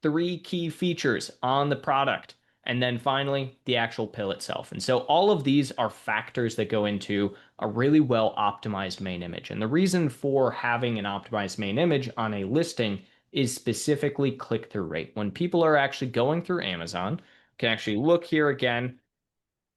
3 key features on the product, and then finally the actual pill itself. And so all of these are factors that go into a really well optimized main image. And the reason for having an optimized main image on a listing is specifically click-through rate. When people are actually going through Amazon, can actually look here again,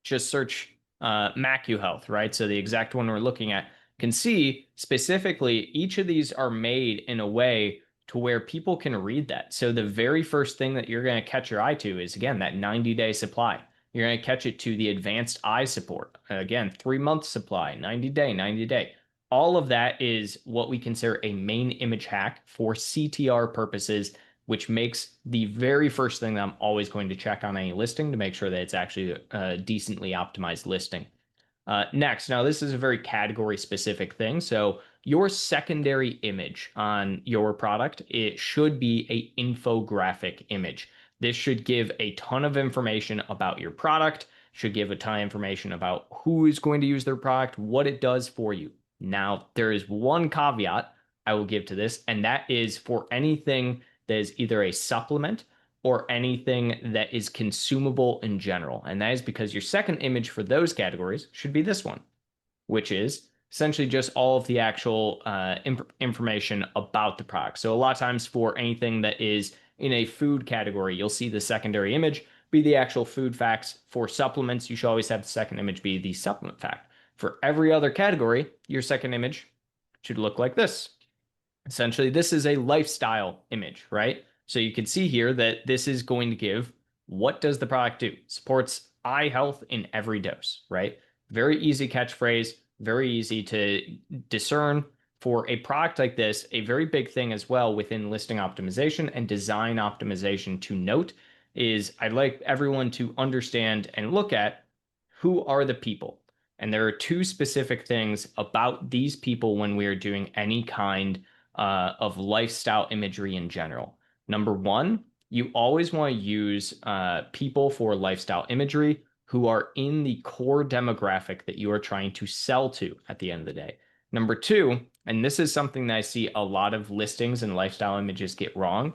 just search MacuHealth, right? So the exact one we're looking at, can see specifically each of these are made in a way to where people can read that. So the very first thing that you're going to catch your eye to is, again, that 90-day supply. You're going to catch it to the advanced eye support. Again, 3-month supply, 90-day, 90-day. All of that is what we consider a main image hack for CTR purposes, which makes the very first thing that I'm always going to check on any listing to make sure that it's actually a decently optimized listing. Next, now this is a very category specific thing. So your secondary image on your product, it should be a infographic image. This should give a ton of information about your product, should give a ton of information about who is going to use their product, what it does for you. Now, there is one caveat I will give to this, and that is for anything that is either a supplement or anything that is consumable in general. And that is because your second image for those categories should be this one, which is essentially just all of the actual information about the product. So a lot of times for anything that is in a food category, you'll see the secondary image be the actual food facts. For supplements, you should always have the second image be the supplement fact. For every other category, your second image should look like this. Essentially, this is a lifestyle image, right? So you can see here that this is going to give, what does the product do? Supports eye health in every dose, right? Very easy catchphrase, very easy to discern. For a product like this, a very big thing as well within listing optimization and design optimization to note is I'd like everyone to understand and look at who are the people. And there are 2 specific things about these people when we are doing any kind of lifestyle imagery in general. Number 1, you always want to use people for lifestyle imagery who are in the core demographic that you are trying to sell to at the end of the day. Number 2, and this is something that I see a lot of listings and lifestyle images get wrong,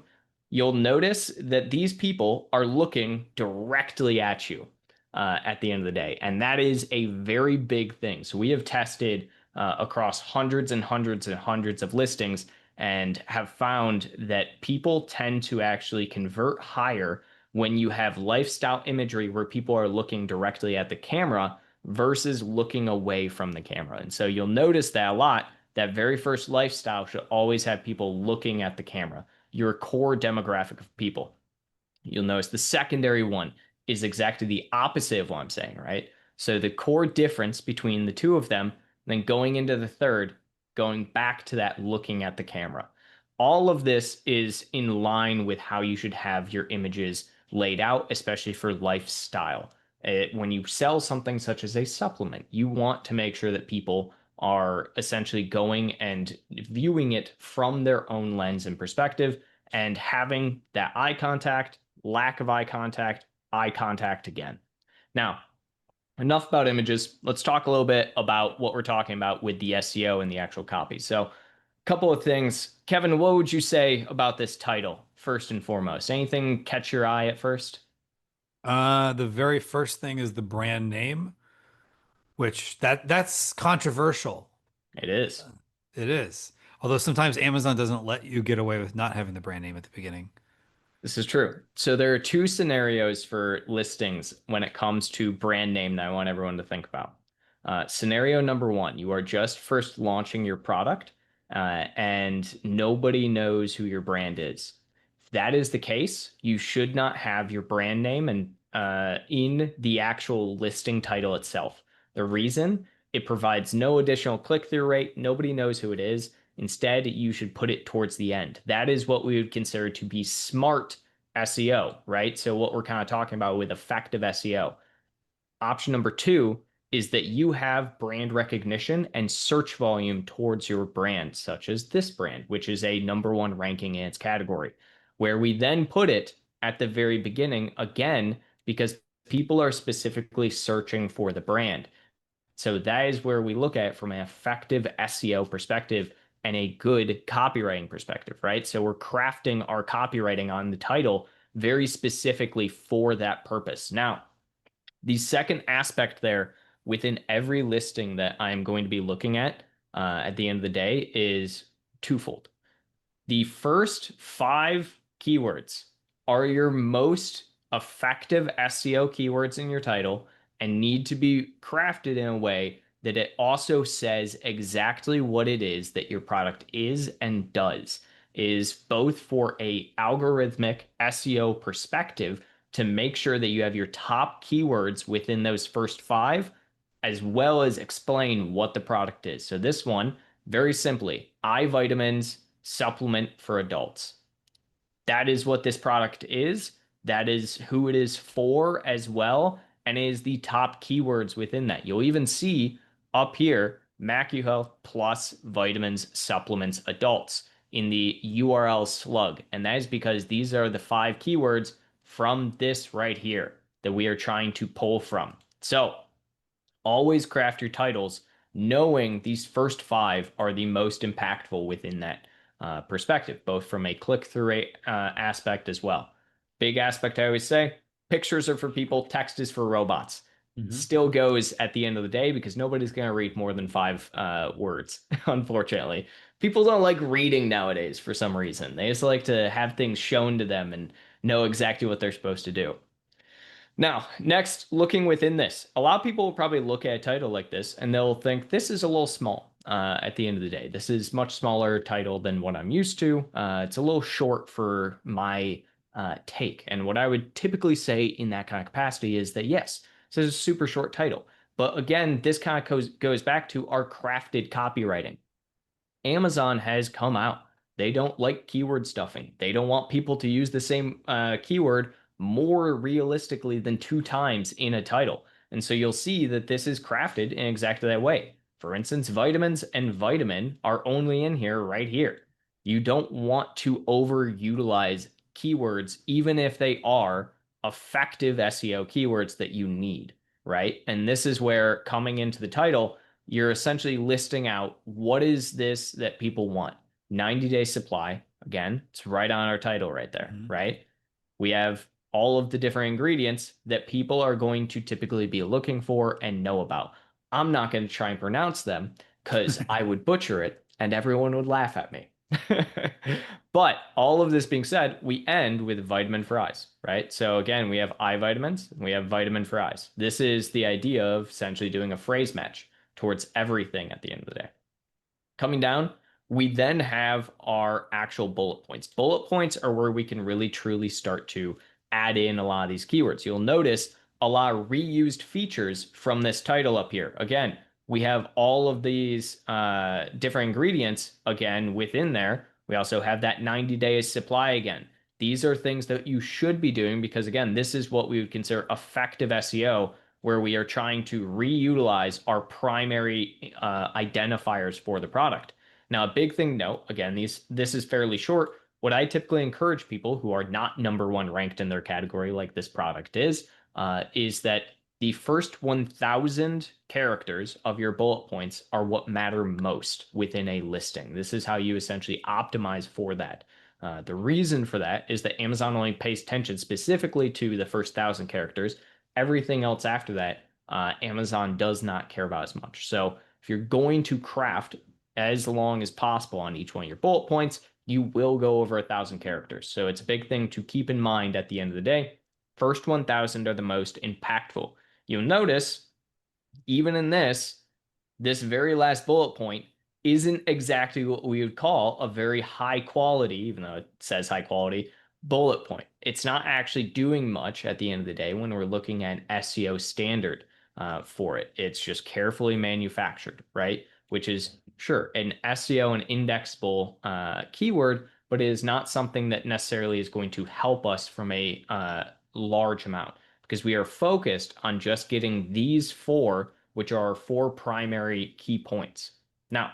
you'll notice that these people are looking directly at you at the end of the day. And that is a very big thing. So we have tested across hundreds and hundreds and hundreds of listings and have found that people tend to actually convert higher when you have lifestyle imagery where people are looking directly at the camera versus looking away from the camera. And so you'll notice that a lot. That very first lifestyle should always have people looking at the camera, your core demographic of people. You'll notice the secondary one is exactly the opposite of what I'm saying, right? So the core difference between the 2 of them, then going into the third, going back to that looking at the camera. All of this is in line with how you should have your images laid out, especially for lifestyle. When you sell something such as a supplement, you want to make sure that people are essentially going and viewing it from their own lens and perspective and having that eye contact, lack of eye contact again. Now, enough about images. Let's talk a little bit about what we're talking about with the SEO and the actual copy. So, a couple of things. Kevin, what would you say about this title first and foremost? Anything catch your eye at first? The very first thing is the brand name, which that's controversial. It is. It is. Although sometimes Amazon doesn't let you get away with not having the brand name at the beginning. This is true. So there are two scenarios for listings when it comes to brand name that I want everyone to think about. Scenario number one, you are just first launching your product and nobody knows who your brand is. If that is the case, you should not have your brand name and in the actual listing title itself. The reason, it provides no additional click-through rate. Nobody knows who it is. Instead, you should put it towards the end. That is what we would consider to be smart SEO, right? So what we're kind of talking about with effective SEO. Option number two is that you have brand recognition and search volume towards your brand, such as this brand, which is a number one ranking in its category, where we then put it at the very beginning again, because people are specifically searching for the brand. So that is where we look at it from an effective SEO perspective and a good copywriting perspective, right? So we're crafting our copywriting on the title very specifically for that purpose. Now, the second aspect there within every listing that I'm going to be looking at the end of the day is twofold. The first 5 keywords are your most effective SEO keywords in your title and need to be crafted in a way that it also says exactly what it is that your product is and does, is both for a algorithmic SEO perspective to make sure that you have your top keywords within those first 5, as well as explain what the product is. So this one, very simply, eye vitamins supplement for adults. That is what this product is. That is who it is for as well, and is the top keywords within that. You'll even see up here, MacuHealth plus vitamins, supplements, adults in the URL slug. And that is because these are the 5 keywords from this right here that we are trying to pull from. So always craft your titles knowing these first 5 are the most impactful within that perspective, both from a click-through rate aspect as well. Big aspect I always say, pictures are for people, text is for robots. Still goes at the end of the day because nobody's going to read more than 5 words, unfortunately. People don't like reading nowadays for some reason. They just like to have things shown to them and know exactly what they're supposed to do. Now, next, looking within this, a lot of people will probably look at a title like this and they'll think this is a little small at the end of the day. This is much smaller title than what I'm used to. It's a little short for my take. And what I would typically say in that kind of capacity is that, yes, this is a super short title. But again, this kind of goes back to our crafted copywriting. Amazon has come out. They don't like keyword stuffing. They don't want people to use the same keyword more realistically than 2 times in a title. And so you'll see that this is crafted in exactly that way. For instance, vitamins and vitamin are only in here right here. You don't want to overutilize keywords, even if they are effective SEO keywords that you need, right? And this is where coming into the title, you're essentially listing out what is this that people want. 90-day supply. Again, it's right on our title right there, right? We have all of the different ingredients that people are going to typically be looking for and know about. I'm not going to try and pronounce them because I would butcher it and everyone would laugh at me. But all of this being said, we end with vitamin for eyes, right? So again, we have eye vitamins, we have vitamin for eyes. This is the idea of essentially doing a phrase match towards everything at the end of the day. Coming down, we then have our actual bullet points. Bullet points are where we can really truly start to add in a lot of these keywords. You'll notice a lot of reused features from this title up here. Again, we have all of these different ingredients again within there. We also have that 90-day supply again. These are things that you should be doing because again, this is what we would consider effective SEO where we are trying to reutilize our primary identifiers for the product. Now, a big thing, note, again, this is fairly short. What I typically encourage people who are not number one ranked in their category, like this product is that the first 1,000 characters of your bullet points are what matter most within a listing. This is how you essentially optimize for that. The reason for that is that Amazon only pays attention specifically to the first 1,000 characters. Everything else after that, Amazon does not care about as much. So if you're going to craft as long as possible on each one of your bullet points, you will go over 1,000 characters. So it's a big thing to keep in mind at the end of the day. First 1,000 are the most impactful. You'll notice, even in this very last bullet point isn't exactly what we would call a very high quality, even though it says high quality, bullet point. It's not actually doing much at the end of the day when we're looking at SEO standard for it. It's just carefully manufactured, right? Which is, sure, an SEO and indexable keyword, but it is not something that necessarily is going to help us from a large amount, because we are focused on just getting these four, which are our four primary key points. Now,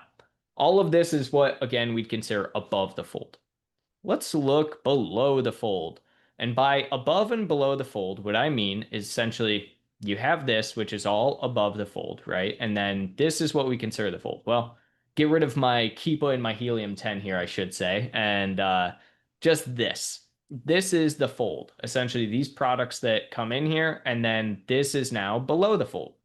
all of this is what, again, we'd consider above the fold. Let's look below the fold. And by above and below the fold, what I mean is essentially you have this, which is all above the fold, right? And then this is what we consider the fold. Well, get rid of my Keepa and my Helium-10 here, I should say, and just this. This is the fold. Essentially, these products that come in here, and then this is now below the fold.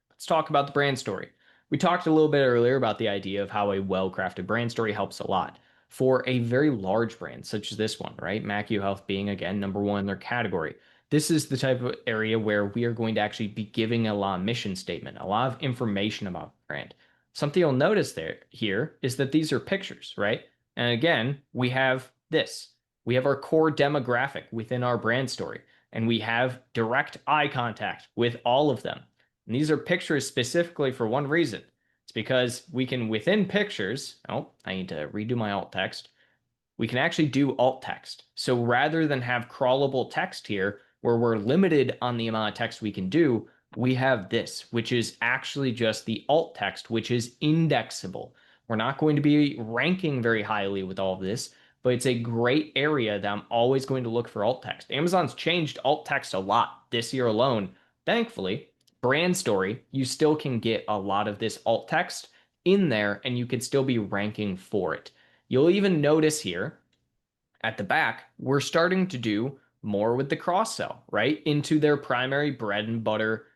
Let's talk about the brand story. We talked a little bit earlier about the idea of how a well-crafted brand story helps a lot for a very large brand, such as this one, right? MacuHealth being, again, number one in their category. This is the type of area where we are going to actually be giving a lot of mission statement, a lot of information about the brand. Something you'll notice here is that these are pictures, right? And again, we have this. We have our core demographic within our brand story, and we have direct eye contact with all of them. And these are pictures specifically for one reason. It's because we can, within pictures, oh, I need to redo my alt text. We can actually do alt text. So rather than have crawlable text here, where we're limited on the amount of text we can do, we have this, which is actually just the alt text, which is indexable. We're not going to be ranking very highly with all of this, but it's a great area that I'm always going to look for alt text. Amazon's changed alt text a lot this year alone. Thankfully, brand story, you still can get a lot of this alt text in there and you can still be ranking for it. You'll even notice here at the back, we're starting to do more with the cross sell, right? Into their primary bread and butter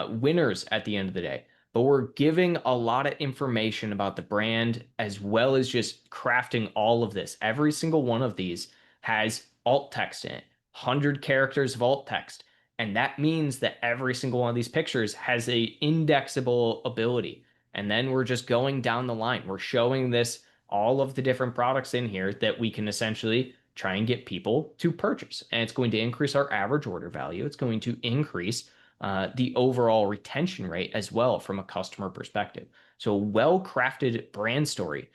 winners at the end of the day. But we're giving a lot of information about the brand as well as just crafting all of this. Every single one of these has alt text in it, 100 characters of alt text. And that means that every single one of these pictures has a indexable ability. And then we're just going down the line. We're showing this, all of the different products in here that we can essentially try and get people to purchase. And it's going to increase our average order value. It's going to increase the overall retention rate as well from a customer perspective. So a well-crafted brand story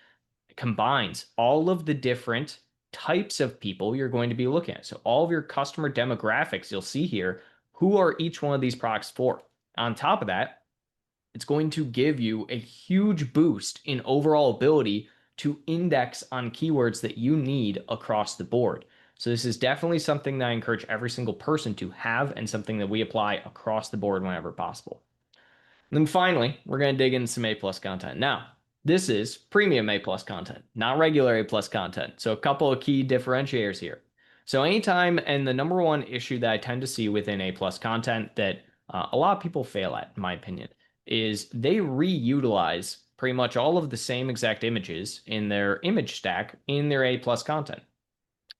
combines all of the different types of people you're going to be looking at. So all of your customer demographics, you'll see here, who are each one of these products for. On top of that, it's going to give you a huge boost in overall ability to index on keywords that you need across the board. So this is definitely something that I encourage every single person to have and something that we apply across the board whenever possible. And then finally, we're going to dig into some A+ content. Now, this is premium A+ content, not regular A+ content. So a couple of key differentiators here. So anytime, and the number one issue that I tend to see within A+ content that a lot of people fail at, in my opinion, is they reutilize pretty much all of the same exact images in their image stack in their A+ content.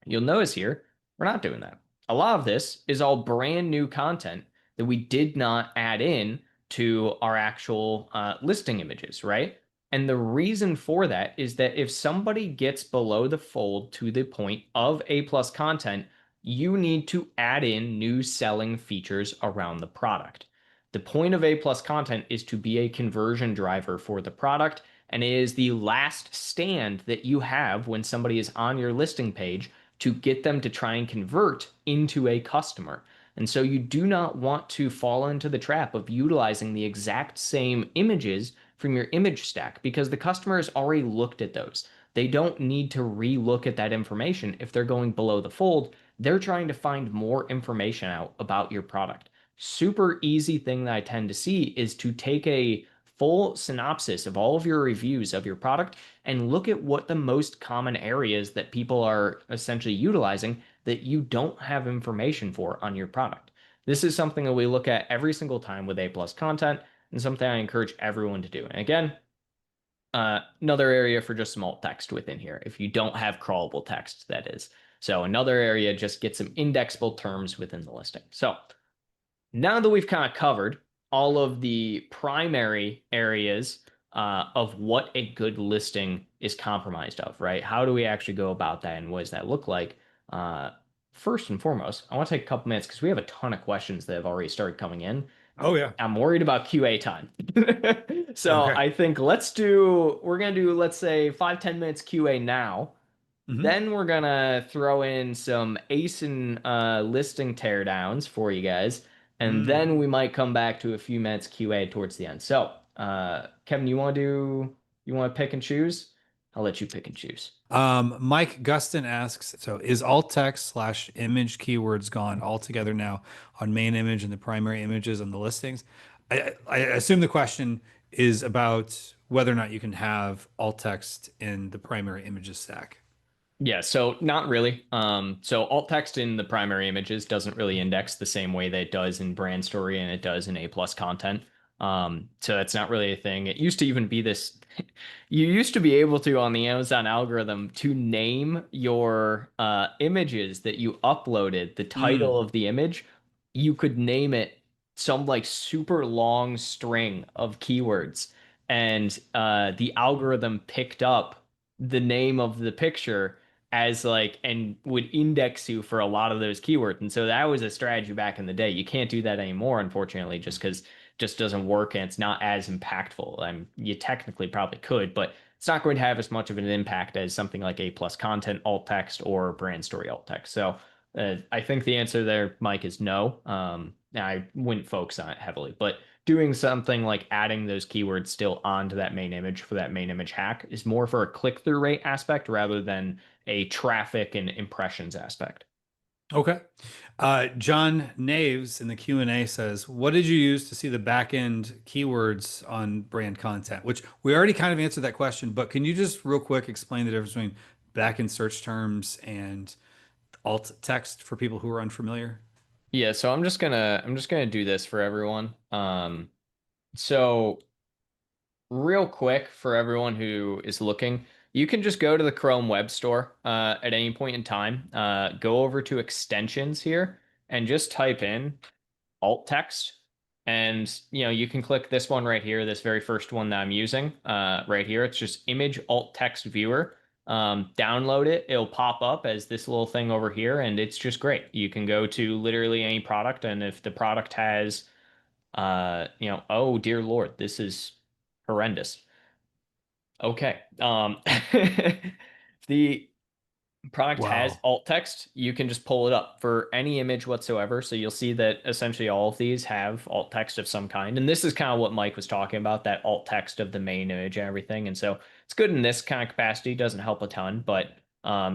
You'll notice here, we're not doing that. A lot of this is all brand new content that we did not add in to our actual listing images, right? And the reason for that is that if somebody gets below the fold to the point of A+ content, you need to add in new selling features around the product. The point of A+ content is to be a conversion driver for the product, and it is the last stand that you have when somebody is on your listing page to get them to try and convert into a customer. And so you do not want to fall into the trap of utilizing the exact same images from your image stack because the customer has already looked at those. They don't need to re-look at that information if they're going below the fold. They're trying to find more information out about your product. Super easy thing that I tend to see is to take a full synopsis of all of your reviews of your product and look at what the most common areas that people are essentially utilizing that you don't have information for on your product. This is something that we look at every single time with A plus content and something I encourage everyone to do. And again, another area for just some alt text within here, if you don't have crawlable text, that is. So another area, just get some indexable terms within the listing. So now that we've kind of covered all of the primary areas of what a good listing is comprised of, right? How do we actually go about that and what does that look like? First and foremost, I want to take a couple minutes because we have a ton of questions that have already started coming in. Oh yeah. I'm worried about QA time. So Okay. I think we're going to do, let's say 5-10 minutes QA now. Mhm. Then we're gonna throw in some ASIN listing teardowns for you guys, and then we might come back to a few minutes QA towards the end. So, Kevin, you want to pick and choose? I'll let you pick and choose. Mike Gustin asks, so is alt text slash image keywords gone altogether now on main image and the primary images on the listings? I assume the question is about whether or not you can have alt text in the primary images stack. Yeah, so not really. So alt text in the primary images doesn't really index the same way that it does in brand story and it does in A plus content. So that's not really a thing. It used to even be this. You used to be able to on the Amazon algorithm to name your images that you uploaded, the title of the image. You could name it some like super long string of keywords, and the algorithm picked up the name of the picture as like and would index you for a lot of those keywords. And so that was a strategy back in the day. You can't do that anymore, unfortunately, just because it just doesn't work and it's not as impactful. You technically probably could, but it's not going to have as much of an impact as something like A plus content alt text or brand story alt text. So I think the answer there, Mike, is no. I wouldn't focus on it heavily, but doing something like adding those keywords still onto that main image for that main image hack is more for a click-through rate aspect rather than a traffic and impressions aspect. Okay. John Naves in the Q&A says, what did you use to see the back end keywords on brand content? Which we already kind of answered that question, but can you just real quick explain the difference between back end search terms and alt text for people who are unfamiliar? Yeah, so I'm just gonna do this for everyone. So real quick for everyone who is looking, you can just go to the Chrome Web Store at any point in time. Go over to extensions here and just type in alt text. And you can click this one right here, this very first one that I'm using right here. It's just image alt text viewer. Download it. It'll pop up as this little thing over here, and it's just great. You can go to literally any product, and if the product has, oh dear Lord, this is horrendous. Okay. The product has Wow. alt text, you can just pull it up for any image whatsoever. So you'll see that essentially all of these have alt text of some kind. And this is kind of what Mike was talking about, that alt text of the main image and everything. And so it's good in this kind of capacity, doesn't help a ton, but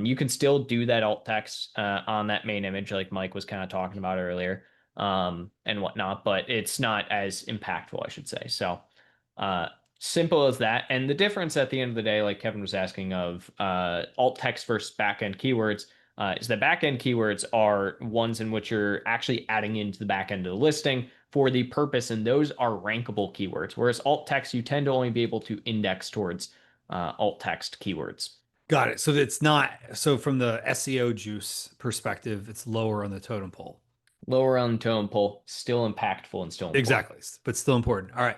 you can still do that alt text on that main image, like Mike was kind of talking about earlier, and whatnot, but it's not as impactful, I should say. So uh, simple as that. And the difference at the end of the day, like Kevin was asking of alt text versus backend keywords, is that backend keywords are ones in which you're actually adding into the backend of the listing for the purpose, and those are rankable keywords. Whereas alt text, you tend to only be able to index towards alt text keywords. Got it. So it's not, so from the SEO juice perspective, it's lower on the totem pole. Lower on the totem pole, still impactful and still important. Exactly, but still important. All right.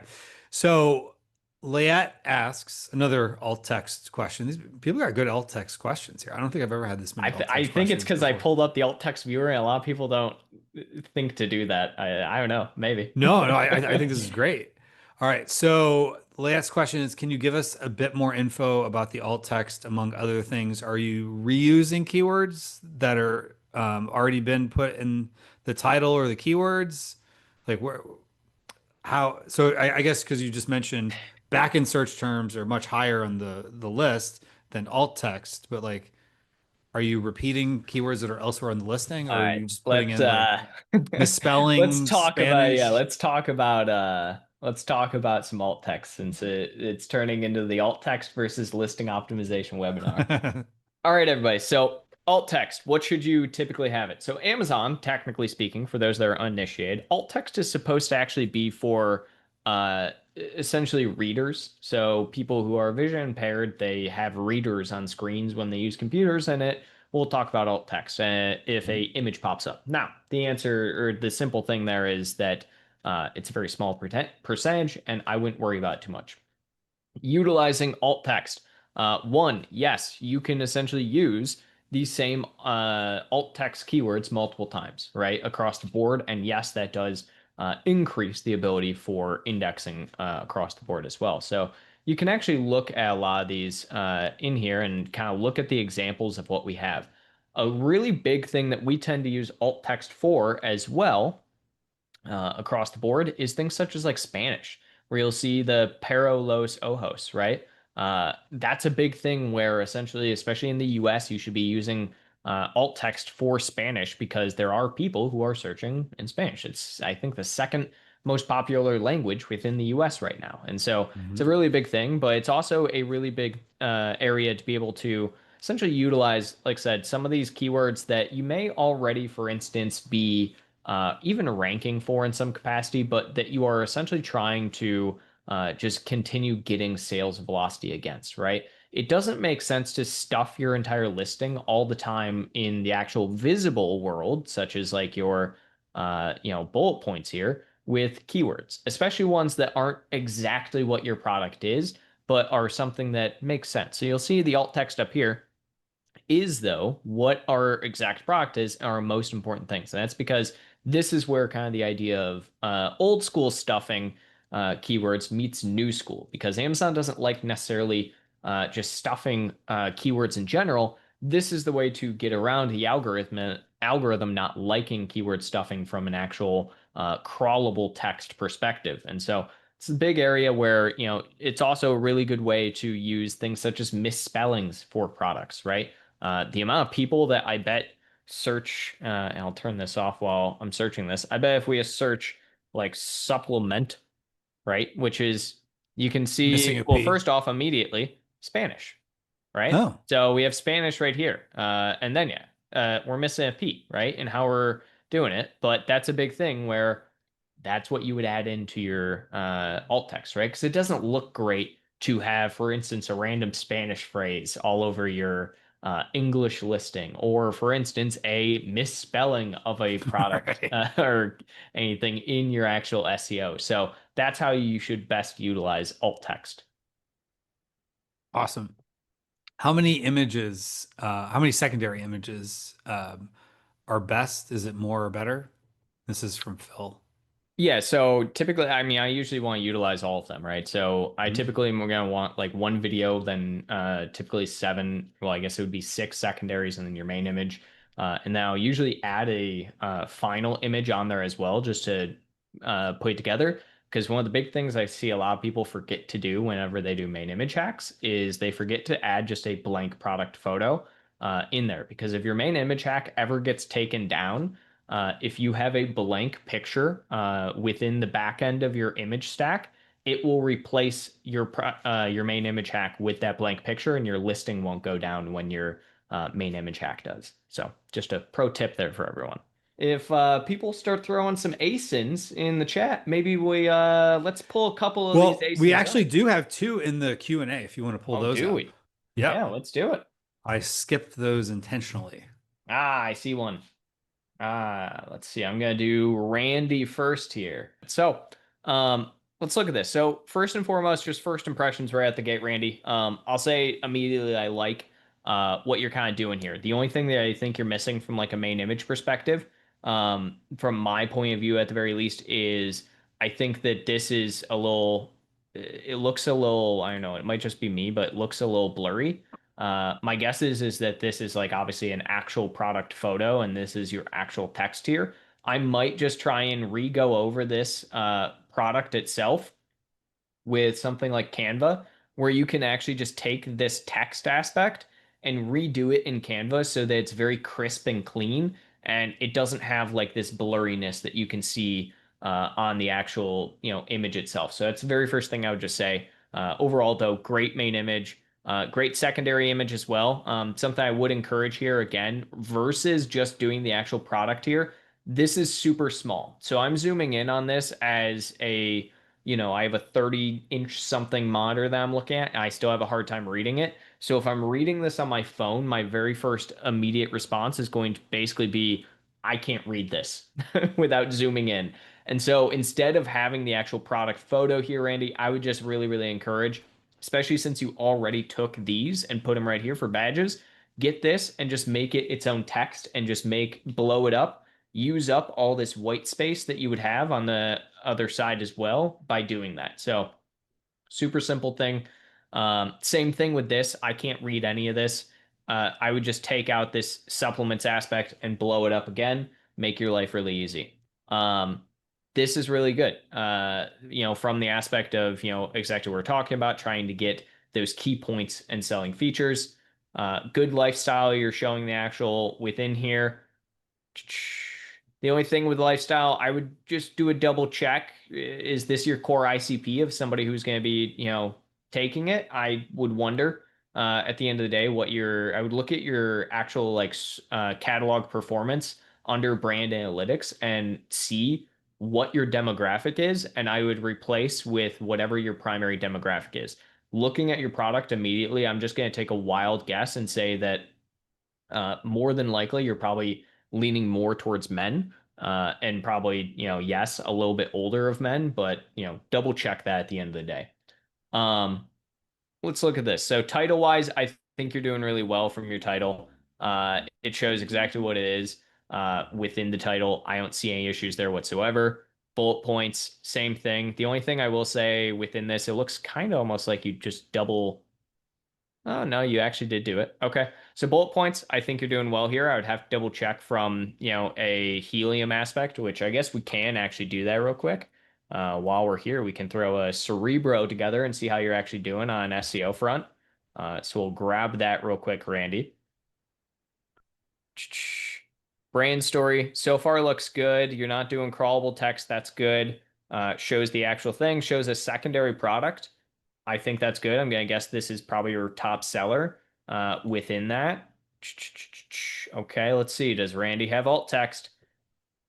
So Layette asks another alt text question. These people got good alt text questions here. I don't think I've ever had this many alt I text think it's questions because I before. pulled up the alt text viewer, and a lot of people don't think to do that. I don't know, maybe. No, no, I think this is great. All right. So Layette's question is, can you give us a bit more info about the alt text among other things? Are you reusing keywords that are already been put in the title or the keywords? Like where, how, so I guess because you just mentioned back in search terms are much higher on the list than alt text, but like, are you repeating keywords that are elsewhere on the listing, All or are right, you just putting let's in like let's misspelling talk about Spanish? let's talk about some alt text since it's turning into the alt text versus listing optimization webinar. All right, everybody. So alt text, what should you typically have it? So Amazon, technically speaking, for those that are uninitiated, alt text is supposed to actually be for essentially readers. So people who are vision impaired, they have readers on screens when they use computers, and it we'll talk about alt text if a image pops up. Now, the answer or the simple thing there is that it's a very small percentage, and I wouldn't worry about it too much. Utilizing alt text. One, yes, you can essentially use these same alt text keywords multiple times, right, across the board. And yes, that does increase the ability for indexing across the board as well. So you can actually look at a lot of these in here and kind of look at the examples of what we have. A really big thing that we tend to use alt text for as well across the board is things such as like Spanish, where you'll see the pero los ojos, right? That's a big thing where essentially, especially in the US, you should be using alt text for Spanish because there are people who are searching in Spanish. It's, I think, the second most popular language within the US right now. And so it's a Mhm. really big thing, but it's also a really big area to be able to essentially utilize, like I said, some of these keywords that you may already, for instance, be even ranking for in some capacity, but that you are essentially trying to just continue getting sales velocity against, right? It doesn't make sense to stuff your entire listing all the time in the actual visible world, such as like your, bullet points here with keywords, especially ones that aren't exactly what your product is, but are something that makes sense. So you'll see the alt text up here is though what our exact product is our most important things. And that's because this is where kind of the idea of old school stuffing keywords meets new school because Amazon doesn't like necessarily just stuffing keywords in general. This is the way to get around the algorithm not liking keyword stuffing from an actual crawlable text perspective. And so it's a big area where, it's also a really good way to use things such as misspellings for products, right? The amount of people that I bet search, and I'll turn this off while I'm searching this. I bet if we search like supplement, right, which is you can Missing see, a well, P. first off, immediately Spanish, right? Oh, So we have Spanish right here. And then, yeah, we're missing a P, right? And how we're doing it. But that's a big thing where that's what you would add into your alt text, right? Because it doesn't look great to have, for instance, a random Spanish phrase all over your English listing, or for instance, a misspelling of a product right. or anything in your actual SEO. So that's how you should best utilize alt text. Awesome. How many images, how many secondary images are best? Is it more or better? This is from Phil. Yeah, so typically, I mean, I usually want to utilize all of them, right? So I Mhm. typically am gonna want like one video, then typically seven, well, I guess it would be six secondaries and then your main image. And then I'll usually add a final image on there as well, just to put it together. Because one of the big things I see a lot of people forget to do whenever they do main image hacks is they forget to add just a blank product photo in there. Because if your main image hack ever gets taken down, if you have a blank picture within the back end of your image stack, it will replace your main image hack with that blank picture, and your listing won't go down when your main image hack does. So, just a pro tip there for everyone. If people start throwing some ASINs in the chat, maybe we let's pull a couple of these Well, we ASINs actually up. do have two in the Q&A if you want to pull Oh, those do up. we? Yeah, Yep. let's do it. I skipped those intentionally. Ah, I see one. Let's see. I'm gonna do Randy first here. So, let's look at this. So, first and foremost, just first impressions right at the gate, Randy. I'll say immediately I like what you're kind of doing here. The only thing that I think you're missing from like a main image perspective, from my point of view at the very least, is I think that this is a little. It looks a little. I don't know. It might just be me, but it looks a little blurry. My guess is that this is like obviously an actual product photo and this is your actual text here. I might just try and re-go over this product itself with something like Canva, where you can actually just take this text aspect and redo it in Canva so that it's very crisp and clean and it doesn't have like this blurriness that you can see on the actual, image itself. So that's the very first thing I would just say. Overall, though, great main image, great secondary image as well. Something I would encourage here again, versus just doing the actual product here. This is super small. So I'm zooming in on this as I have a 30-inch something monitor that I'm looking at, and I still have a hard time reading it. So if I'm reading this on my phone, my very first immediate response is going to basically be, I can't read this without zooming in. And so instead of having the actual product photo here, Randy, I would just really, really encourage, especially since you already took these and put them right here for badges, get this and just make it its own text and just blow it up, use up all this white space that you would have on the other side as well by doing that. So super simple thing. Same thing with this. I can't read any of this. I would just take out this supplements aspect and blow it up again, make your life really easy. This is really good. From the aspect of, exactly what we're talking about, trying to get those key points and selling features. Good lifestyle, you're showing the actual within here. The only thing with lifestyle, I would just do a double check. Is this your core ICP of somebody who's going to be, taking it? I would wonder at the end of the day I would look at your actual catalog performance under brand analytics and see what your demographic is. And I would replace with whatever your primary demographic is. Looking at your product immediately, I'm just going to take a wild guess and say that more than likely you're probably leaning more towards men, and probably, yes, a little bit older of men, but, double check that at the end of the day. Let's look at this. So title wise, I think you're doing really well from your title. It shows exactly what it is within the title. I don't see any issues there whatsoever. Bullet points, same thing. The only thing I will say within this, it looks kind of almost like you just double. Oh, no, you actually did do it. Okay. So bullet points, I think you're doing well here. I would have to double check from, a helium aspect, which I guess we can actually do that real quick. While we're here, we can throw a Cerebro together and see how you're actually doing on SEO front. So we'll grab that real quick, Randy. Brand story so far looks good. You're not doing crawlable text. That's good. Shows the actual thing, shows a secondary product. I think that's good. I'm going to guess this is probably your top seller within that. Okay, let's see. Does Randy have alt text?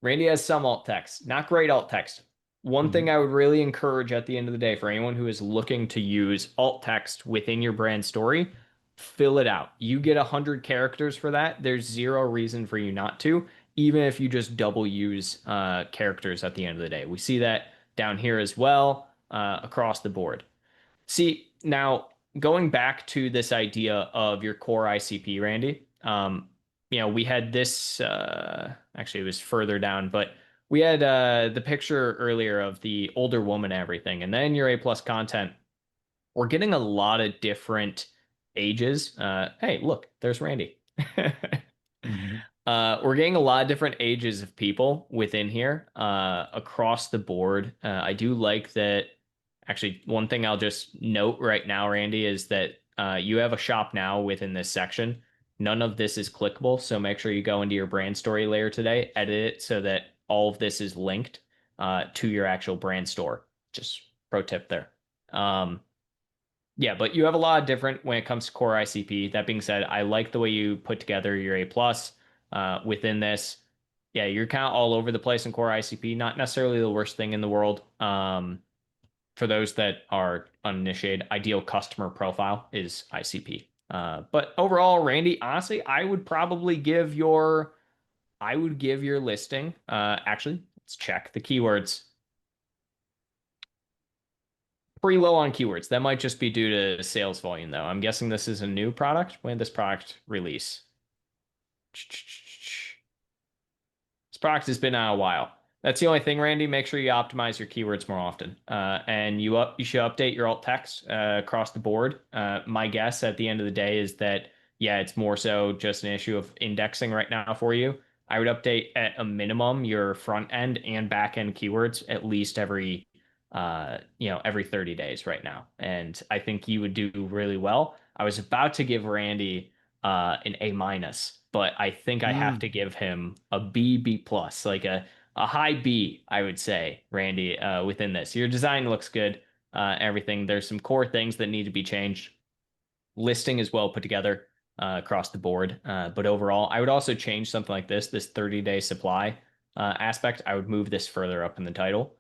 Randy has some alt text, not great alt text. One thing I would really encourage at the end of the day for anyone who is looking to use alt text within your brand story, fill it out. You get 100 characters for that. There's zero reason for you not to, even if you just double use characters at the end of the day. We see that down here as well across the board. See, now going back to this idea of your core ICP, Randy, we had this, actually it was further down, but we had the picture earlier of the older woman and everything, and then your A plus content. We're getting a lot of different ages. Hey, look, there's Randy. We're getting a lot of different ages of people within here across the board. I do like that. Actually, one thing I'll just note right now, Randy, is that you have a shop now within this section. None of this is clickable, so make sure you go into your brand story layer today, edit it so that all of this is linked to your actual brand store. Just pro tip there. Yeah, but you have a lot of different when it comes to core ICP. That being said, I like the way you put together your A plus within this. Yeah, you're kind of all over the place in core ICP. Not necessarily the worst thing in the world. For those that are uninitiated, ideal customer profile is ICP. But overall, Randy, honestly, I would give your listing. Actually, let's check the keywords. Pretty low on keywords. That might just be due to sales volume, though. I'm guessing this is a new product. When did this product release? This product has been out a while. That's the only thing, Randy. Make sure you optimize your keywords more often. And you should update your alt text across the board. My guess at the end of the day is that, yeah, it's more so just an issue of indexing right now for you. I would update at a minimum your front end and back end keywords at least every every 30 days right now. And I think you would do really well. I was about to give Randy an A minus, but I think I have to give him a B plus, like a high B, I would say, Randy, within this. Your design looks good, everything. There's some core things that need to be changed. Listing is well put together across the board. But overall, I would also change something like this 30-day supply aspect. I would move this further up in the title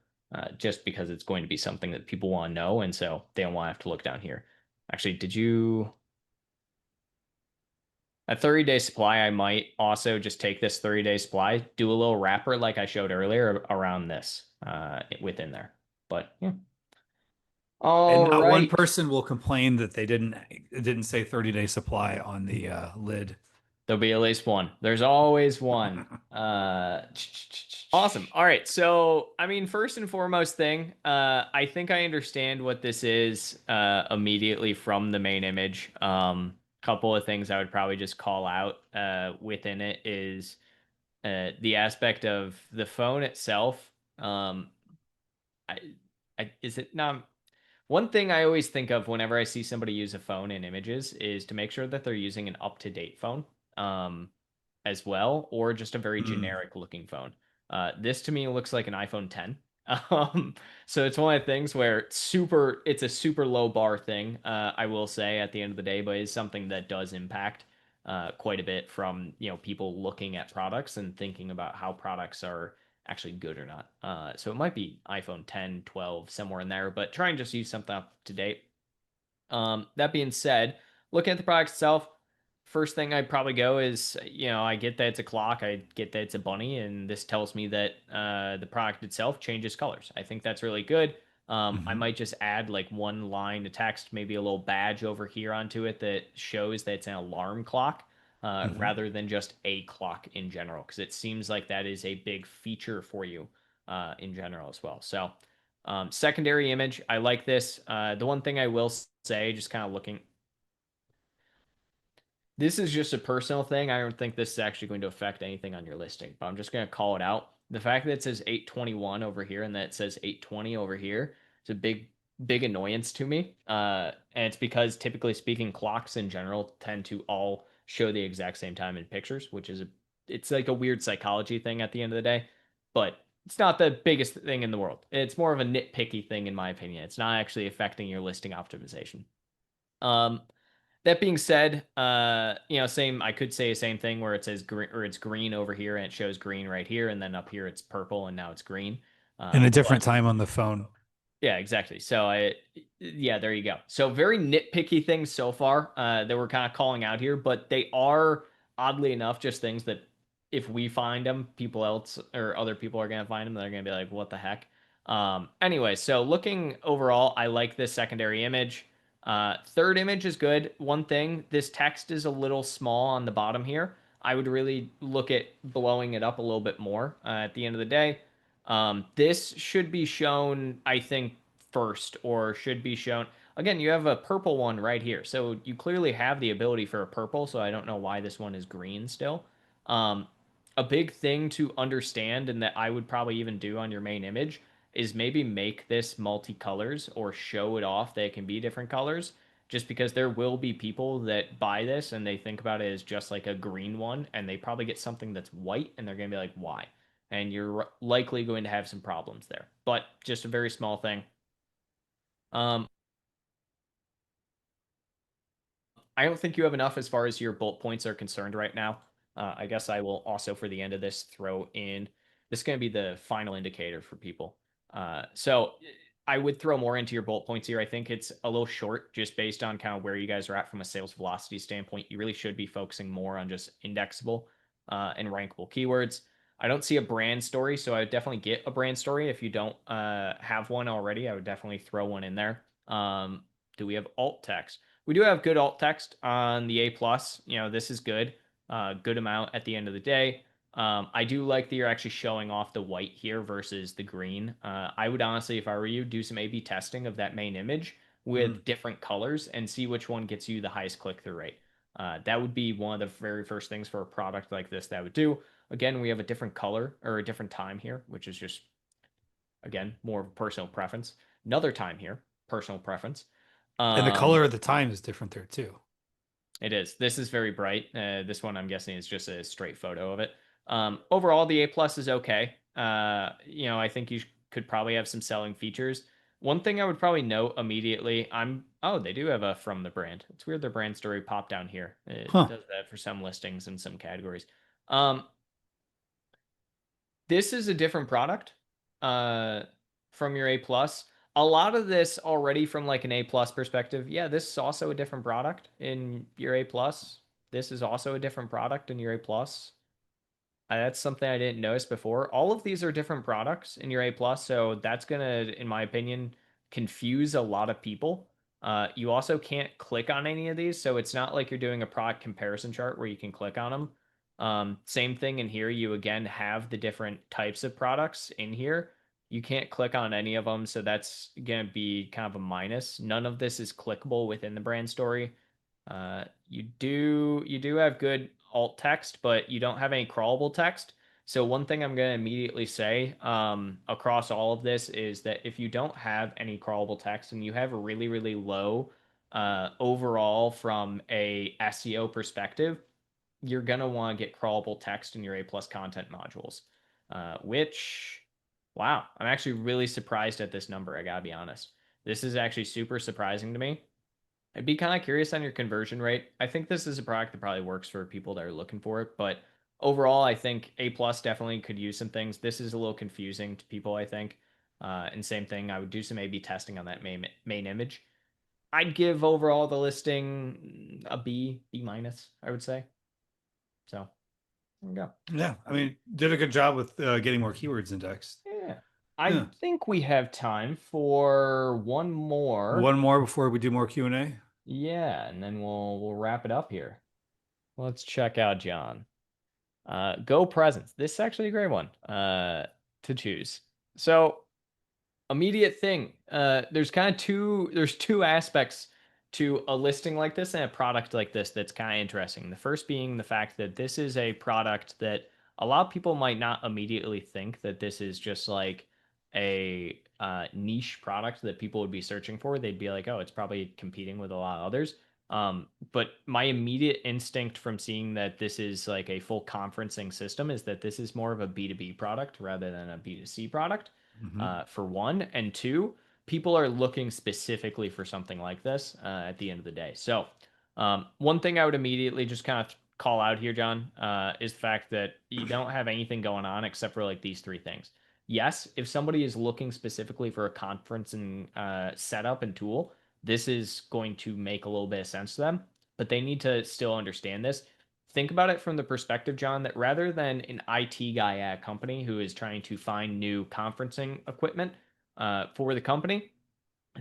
just because it's going to be something that people want to know. And so they don't want to have to look down here. Actually, did you... A 30-day supply, I might also just take this 30-day supply, do a little wrapper like I showed earlier around this within there. But yeah. And All not one right. person will complain that they didn't say 30-day supply on the lid. There'll be at least one. There's always one. Awesome. All right. So, I mean, first and foremost thing, I think I understand what this is immediately from the main image. Couple of things I would probably just call out within it is the aspect of the phone itself. I, is it not? One thing I always think of whenever I see somebody use a phone in images is to make sure that they're using an up-to-date phone as well, or just a very generic looking phone. This to me looks like an iPhone 10. So it's one of the things where it's a super low bar thing, I will say at the end of the day, but it's something that does impact quite a bit from, people looking at products and thinking about how products are actually good or not. So it might be iPhone 10, 12, somewhere in there, but try and just use something up to date. That being said, looking at the product itself, first thing I'd probably go is, I get that it's a clock, I get that it's a bunny, and this tells me that the product itself changes colors. I think that's really good. I might just add like one line of text, maybe a little badge over here onto it that shows that it's an alarm clock rather than just a clock in general, because it seems like that is a big feature for you in general as well. So, secondary image, I like this. The one thing I will say, just kind of looking, this is just a personal thing. I don't think this is actually going to affect anything on your listing, but I'm just going to call it out. The fact that it says 821 over here and that it says 820 over here is a big annoyance to me. And it's because typically speaking, clocks in general tend to all show the exact same time in pictures, it's like a weird psychology thing at the end of the day, but it's not the biggest thing in the world. It's more of a nitpicky thing in my opinion. It's not actually affecting your listing optimization. That being said, same. I could say the same thing where it says green or it's green over here and it shows green right here, and then up here it's purple and now it's green. And a different But time on the phone. yeah, exactly. So yeah, there you go. So very nitpicky things so far that we're kind of calling out here, but they are oddly enough just things that if we find them, people else or other people are gonna find them. They're gonna be like, "What the heck?" Anyway, so looking overall, I like this secondary image. Third image is good. One thing, this text is a little small on the bottom here. I would really look at blowing it up a little bit more at the end of the day. This should be shown, I think, first, or should be shown. Again, you have a purple one right here. So you clearly have the ability for a purple, so I don't know why this one is green still. Um, a big thing to understand, and that I would probably even do on your main image, is maybe make this multicolors or show it off that it can be different colors. Just because there will be people that buy this and they think about it as just like a green one, and they probably get something that's white and they're going to be like, why? And you're likely going to have some problems there. But just a very small thing. Um, I don't think you have enough as far as your bullet points are concerned right now. I guess I will also, for the end of this, throw in this is going to be the final indicator for people. So I would throw more into your bullet points here. I think it's a little short just based on kind of where you guys are at from a sales velocity standpoint. You really should be focusing more on just indexable and rankable keywords. I don't see a brand story, so I would definitely get a brand story. If you don't have one already, I would definitely throw one in there. Do we have alt text? We do have good alt text on the A plus. This is good. Good amount at the end of the day. I do like that you're actually showing off the white here versus the green. I would honestly, if I were you, do some A/B testing of that main image with different colors and see which one gets you the highest click-through rate. That would be one of the very first things for a product like this that I would do. Again, we have a different color or a different time here, which is just, again, more of a personal preference. Another time here, personal preference. And the Um, color of the time is different there too. it is. This is very bright. This one, I'm guessing, is just a straight photo of it. Overall, the A plus is okay. I think you could probably have some selling features. One thing I would probably note immediately, they do have a from the brand. It's weird their brand story popped down here. It Huh. does that for some listings and some categories. Um, this is a different product from your A plus. A lot of this already from like an A plus perspective. Yeah, this is also a different product in your A plus. This is also a different product in your A plus. That's something I didn't notice before. All of these are different products in your A plus, so that's gonna, in my opinion, confuse a lot of people. You also can't click on any of these, so it's not like you're doing a product comparison chart where you can click on them. Same thing in here. You again have the different types of products in here. You can't click on any of them, so that's gonna be kind of a minus. None of this is clickable within the brand story. You do have good alt text, but you don't have any crawlable text. So one thing I'm going to immediately say across all of this is that if you don't have any crawlable text and you have a really, really low overall from a SEO perspective, you're going to want to get crawlable text in your A plus content modules, which, wow, I'm actually really surprised at this number. I got to be honest. This is actually super surprising to me. I'd be kind of curious on your conversion rate. I think this is a product that probably works for people that are looking for it, but overall, I think A plus definitely could use some things. This is a little confusing to people, I think. And same thing, I would do some A/B testing on that main image. I'd give overall the listing a B minus, I would say. So there we go. Yeah, I mean, did a good job with getting more keywords indexed. Yeah. I Yeah. think we have time for one more. One more before we do more Q&A. Yeah, and then we'll wrap it up here. Let's check out John. Go presents. This is actually a great one to choose. So immediate thing. There's two aspects to a listing like this and a product like this that's kind of interesting. The first being the fact that this is a product that a lot of people might not immediately think that this is just like a niche product that people would be searching for. They'd be like, oh, it's probably competing with a lot of others. But my immediate instinct from seeing that this is like a full conferencing system is that this is more of a B2B product rather than a B2C product, Mhm. for one. And two, people are looking specifically for something like this at the end of the day. So, one thing I would immediately just kind of call out here, John, is the fact that you don't have anything going on except for like these three things. Yes, if somebody is looking specifically for a conferencing setup and tool, this is going to make a little bit of sense to them, but they need to still understand this. Think about it from the perspective, John, that rather than an IT guy at a company who is trying to find new conferencing equipment for the company,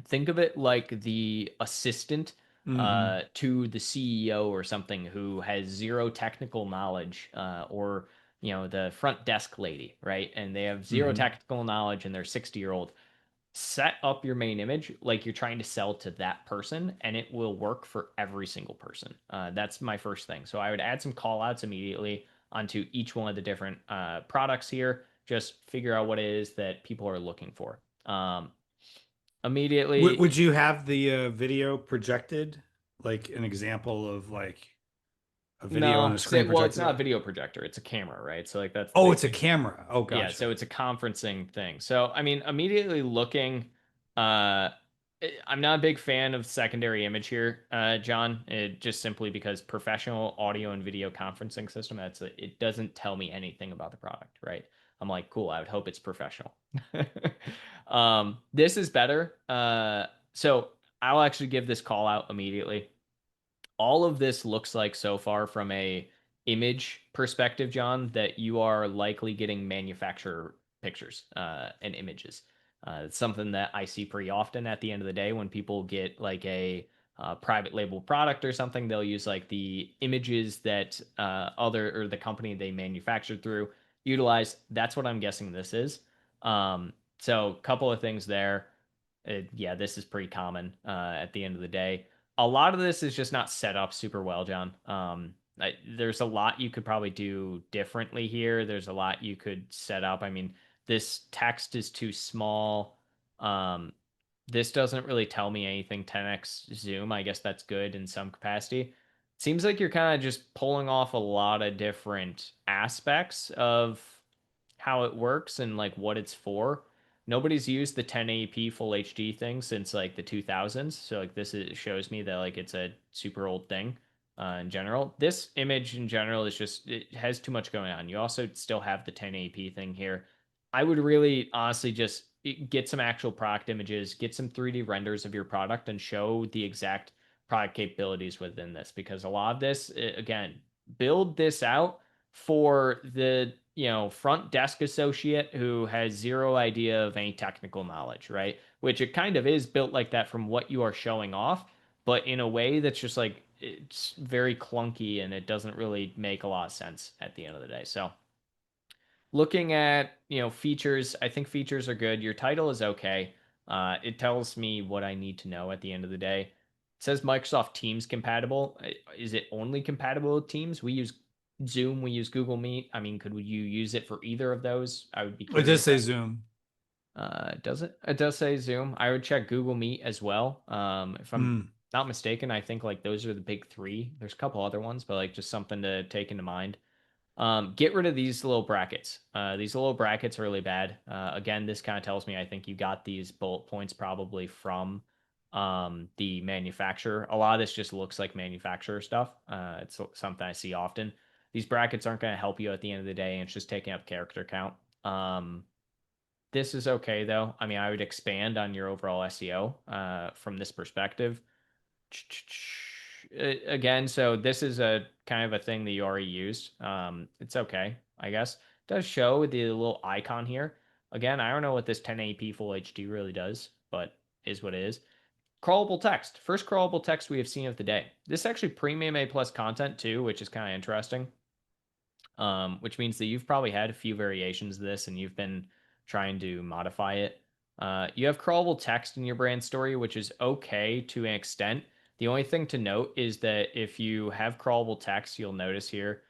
think of it like the assistant Mhm. to the CEO or something who has zero technical knowledge, or the front desk lady, right? And they have zero Mhm. technical knowledge and they're 60-year-old. Set up your main image like you're trying to sell to that person and it will work for every single person. That's my first thing. So I would add some call outs immediately onto each one of the different products here. Just figure out what it is that people are looking for. Immediately. Would you have the video projected, like an example of like a video on No, a screen well, it's projected? not a video projector, it's a camera, right? So like that's Oh, the it's a camera. Oh, yeah, gotcha. so it's a conferencing thing. So I mean, immediately looking, uh, I'm not a big fan of secondary image here, John. Just simply because professional audio and video conferencing system, it doesn't tell me anything about the product, right? I'm like, cool. I would hope it's professional. This is better. So I'll actually give this call out immediately. All of this looks like so far from a image perspective, John, that you are likely getting manufacturer pictures and images. It's something that I see pretty often at the end of the day when people get like a private label product or something. They'll use like the images that other or the company they manufactured through utilize. That's what I'm guessing this is. So a couple of things there. Yeah, this is pretty common at the end of the day. A lot of this is just not set up super well, John. There's a lot you could probably do differently here. There's a lot you could set up. I mean, this text is too small. Um, this doesn't really tell me anything 10x zoom. I guess that's good in some capacity. Seems like you're kind of just pulling off a lot of different aspects of how it works and like what it's for. Nobody's used the 1080p full HD thing since like the 2000s. So like shows me that like it's a super old thing in general. This image in general is just, it has too much going on. You also still have the 1080p thing here. I would really honestly just get some actual product images, get some 3D renders of your product and show the exact product capabilities within this, because a lot of this, again, build this out for the front desk associate who has zero idea of any technical knowledge, right? Which it kind of is built like that from what you are showing off, but in a way that's just like it's very clunky and it doesn't really make a lot of sense at the end of the day. So looking at features, I think features are good. Your title is okay. It tells me what I need to know at the end of the day. It says Microsoft Teams compatible. Is it only compatible with Teams? We use Zoom, we use Google Meet. I mean, could you use it for either of those? I would be It does curious. say Zoom. Does it? It does say Zoom. I would check Google Meet as well. If I'm Mm. not mistaken, I think like those are the big three. There's a couple other ones, but like just something to take into mind. Get rid of these little brackets. These little brackets are really bad. Again, this kind of tells me I think you got these bullet points probably from the manufacturer. A lot of this just looks like manufacturer stuff. It's something I see often. These brackets aren't going to help you at the end of the day, and it's just taking up character count. This is okay though. I mean, I would expand on your overall SEO from this perspective. Again, so this is a kind of a thing that you already used. It's okay, I guess. It does show the little icon here. Again, I don't know what this 1080p full HD really does, but is what it is. Crawlable text. First crawlable text we have seen of the day. This is actually premium A plus content too, which is kind of interesting. Which means that you've probably had a few variations of this and you've been trying to modify it. You have crawlable text in your brand story, which is okay to an extent. The only thing to note is that if you have crawlable text, you'll notice here,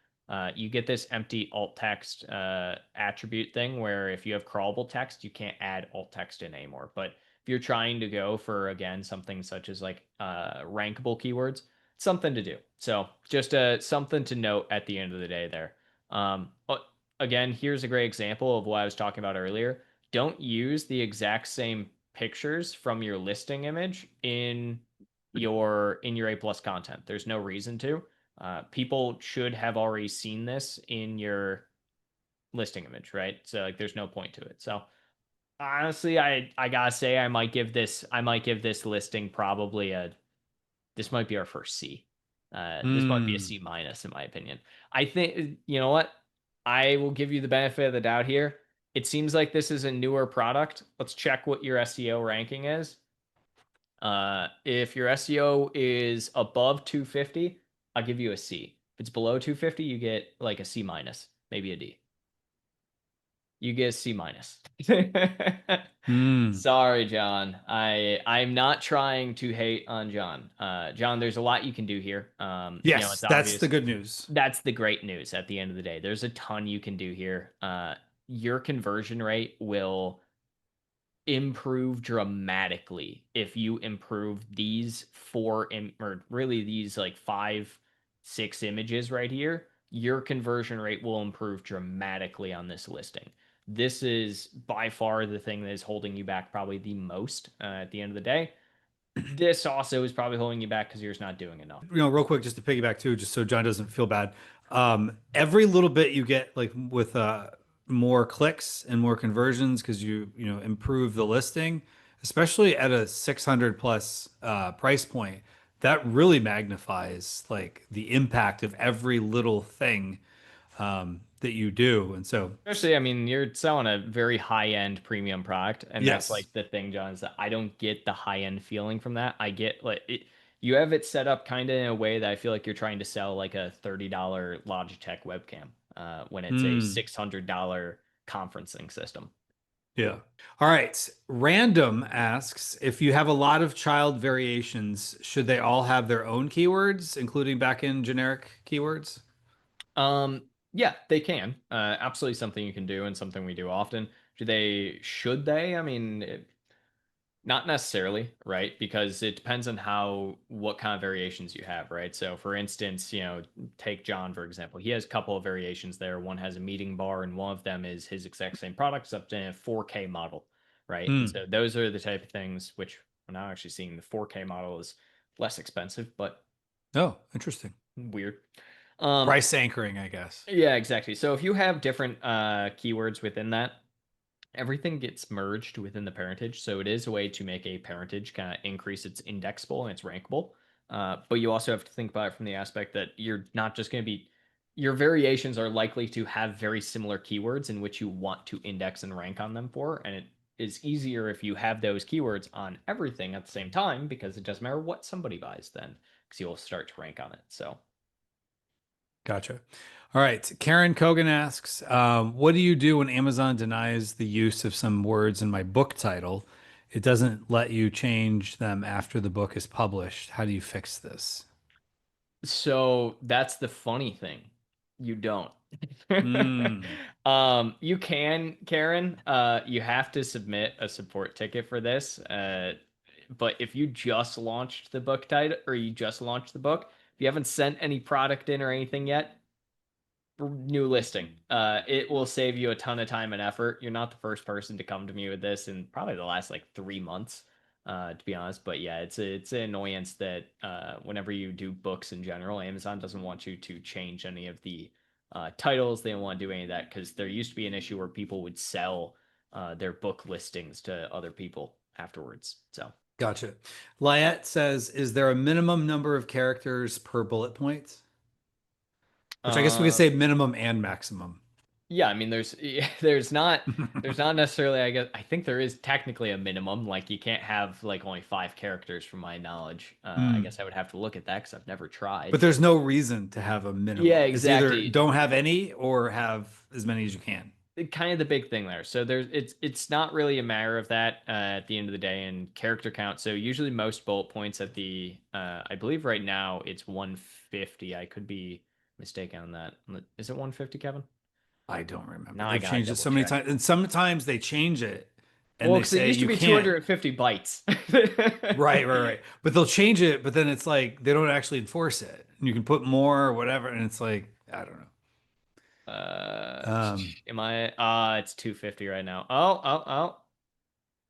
you get this empty alt text attribute thing where if you have crawlable text, you can't add alt text in anymore. But if you're trying to go for, again, something such as like rankable keywords, something to do. So just something to note at the end of the day there. But again, here's a great example of what I was talking about earlier. Don't use the exact same pictures from your listing image in your A plus content. There's no reason to. People should have already seen this in your listing image, right? So like, there's no point to it. So honestly, I gotta say, I might give this listing probably a. This might be our first C. This might be a Mm. C minus in my opinion. I think you know what? I will give you the benefit of the doubt here. It seems like this is a newer product. Let's check what your SEO ranking is. If your SEO is above 250, I'll give you a C. If it's below 250, you get like a C minus, maybe a D. You get a C minus. Mm. Sorry, John. I'm not trying to hate on John. John, there's a lot you can do here. It's Yes, that's the obvious. good news. That's the great news at the end of the day. There's a ton you can do here. Your conversion rate will improve dramatically if you improve these or really these like 5, 6 images right here. Your conversion rate will improve dramatically on this listing. This is by far the thing that is holding you back probably the most at the end of the day. This also is probably holding you back because you're just not doing enough. Real quick, just to piggyback too, just so John doesn't feel bad. Every little bit you get, like with more clicks and more conversions, because you improve the listing, especially at a 600 plus price point, that really magnifies like the impact of every little thing that you do. And so, Especially, I mean, you're selling a very high-end premium product, and that's yes. like the thing, John, is that I don't get the high-end feeling from that. I get like you have it set up kind of in a way that I feel like you're trying to sell like a $30 Logitech webcam when it's a Hmm. $600 conferencing system. Yeah. All right. Random asks if you have a lot of child variations, should they all have their own keywords, including back-end generic keywords? Yeah, they can. Absolutely something you can do and something we do often. Should they? I mean, not necessarily, right? Because it depends on what kind of variations you have, right? So, for instance, take John, for example. He has a couple of variations there. One has a meeting bar, and one of them is his exact same products up to a 4K model, right? And Hmm. so, those are the type of things which we're now actually seeing the 4K model is less expensive, but Oh, interesting. weird. Um, Price anchoring, I guess. yeah, exactly. So, if you have different keywords within that, everything gets merged within the parentage. So it is a way to make a parentage kind of increase its indexable and its rankable. But you also have to think about it from the aspect that you're not just going to be, your variations are likely to have very similar keywords in which you want to index and rank on them for. And it is easier if you have those keywords on everything at the same time because it doesn't matter what somebody buys then because you'll start to rank on it. So Gotcha. All right. Karen Kogan asks, what do you do when Amazon denies the use of some words in my book title? It doesn't let you change them after the book is published. How do you fix this? So that's the funny thing. You don't. Hmm. You can, Karen. You have to submit a support ticket for this. But if you just launched the book title or you just launched the book, if you haven't sent any product in or anything yet, new listing. It will save you a ton of time and effort. You're not the first person to come to me with this in probably the last like 3 months, to be honest. But yeah, it's an annoyance that whenever you do books in general, Amazon doesn't want you to change any of the titles. They don't want to do any of that because there used to be an issue where people would sell their book listings to other people afterwards. So. Gotcha. Lyette says, is there a minimum number of characters per bullet point? Which I guess we could Uh, say minimum and maximum. Yeah, I mean, there's not necessarily. I think there is technically a minimum. Like you can't have like only 5 characters, from my knowledge. I Hmm. guess I would have to look at that because I've never tried. But there's no reason to have a Yeah, minimum. It's either exactly. don't have any or have as many as you can. Kind of the big thing there. So it's not really a matter of that at the end of the day and character count. So usually most bullet points at the I believe right now it's 150. I could be mistaken on that. Is it 150, Kevin? I don't remember. Now I They've gotta changed it double so many check. times, and sometimes they change it and Well, they because it say used to you be can't. 250 bytes. Right, right, right. But they'll change it, but then it's like they don't actually enforce it. And you can put more or whatever, and it's like, I don't know. Am I? It's 250 right now. Oh.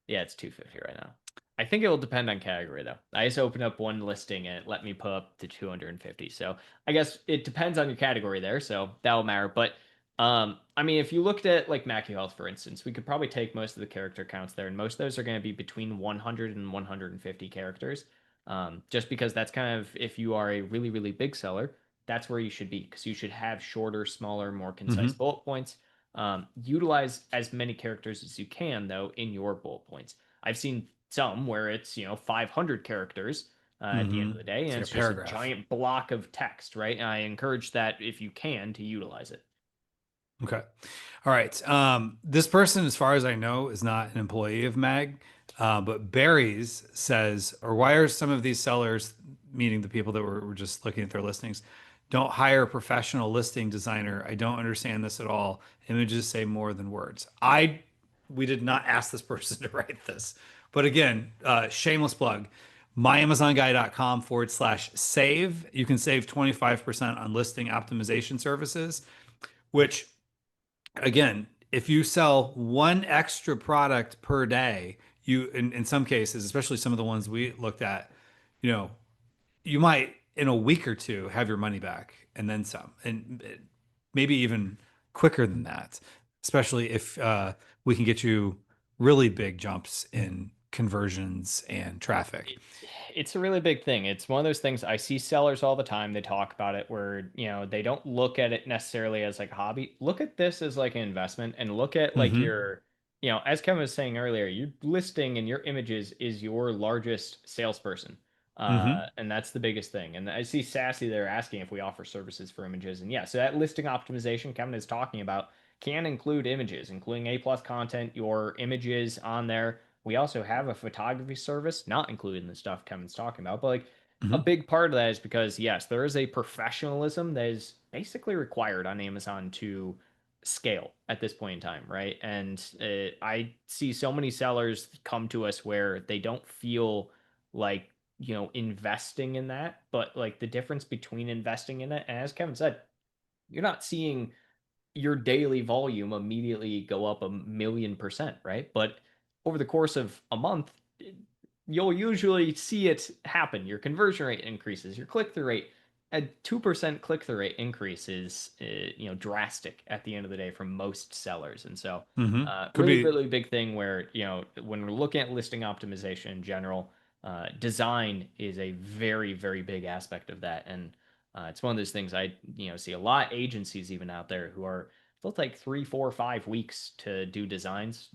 Yeah, it's 250 right now. I think it will depend on category though. I just opened up one listing and it let me put up to 250. So I guess it depends on your category there. So that'll matter. But I mean, if you looked at like MacuHealth, for instance, we could probably take most of the character counts there, and most of those are going to be between 100 and 150 characters. Just because that's kind of if you are a really, really big seller, that's where you should be because you should have shorter, smaller, more concise Hmm. bullet points. Utilize as many characters as you can, though, in your bullet points. I've seen some where it's 500 characters at the end Hmm. of the day, It's and like a it's just a paragraph. giant block of text, right? And I encourage that if you can to utilize it. Okay. All right. This person, as far as I know, is not an employee of Mag, but Barry's says, or why are some of these sellers, meaning the people that were just looking at their listings, don't hire a professional listing designer? I don't understand this at all. Images say more than words. We did not ask this person to write this. But again, shameless plug, myamazonguy.com/save. You can save 25% on listing optimization services, which again, if you sell one extra product per day, you in some cases, especially some of the ones we looked at, you know, you might in a week or two have your money back and then some, and maybe even quicker than that, especially if we can get you really big jumps in conversions and traffic. it, it's a really big thing. It's one of those things I see sellers all the time. They talk about it where, they don't look at it necessarily as like a hobby. Look at this as like an investment and look at like Hmm. as Kevin was saying earlier, your listing and your images is your largest salesperson. Hmm. And that's the biggest thing. And I see Sassy there asking if we offer services for images. And yeah, so that listing optimization Kevin is talking about can include images, including A+ content, your images on there. We also have a photography service, not included in the stuff Kevin's talking about, but like a Mhm. big part of that is because yes, there is a professionalism that is basically required on Amazon to scale at this point in time, right? And I see so many sellers come to us where they don't feel like, investing in that, but like the difference between investing in it, and as Kevin said, you're not seeing your daily volume immediately go up 1,000,000%, right? But over the course of a month, you'll usually see it happen. Your conversion rate increases, your click through rate. A 2% click through rate increase is, drastic at the end of the day from most sellers. And so, Could really, be. really big thing where, when we're looking at listing optimization in general, design is a very, very big aspect of that. And it's one of those things I see a lot of agencies even out there who are they'll take 3, 4, 5 weeks to do designs.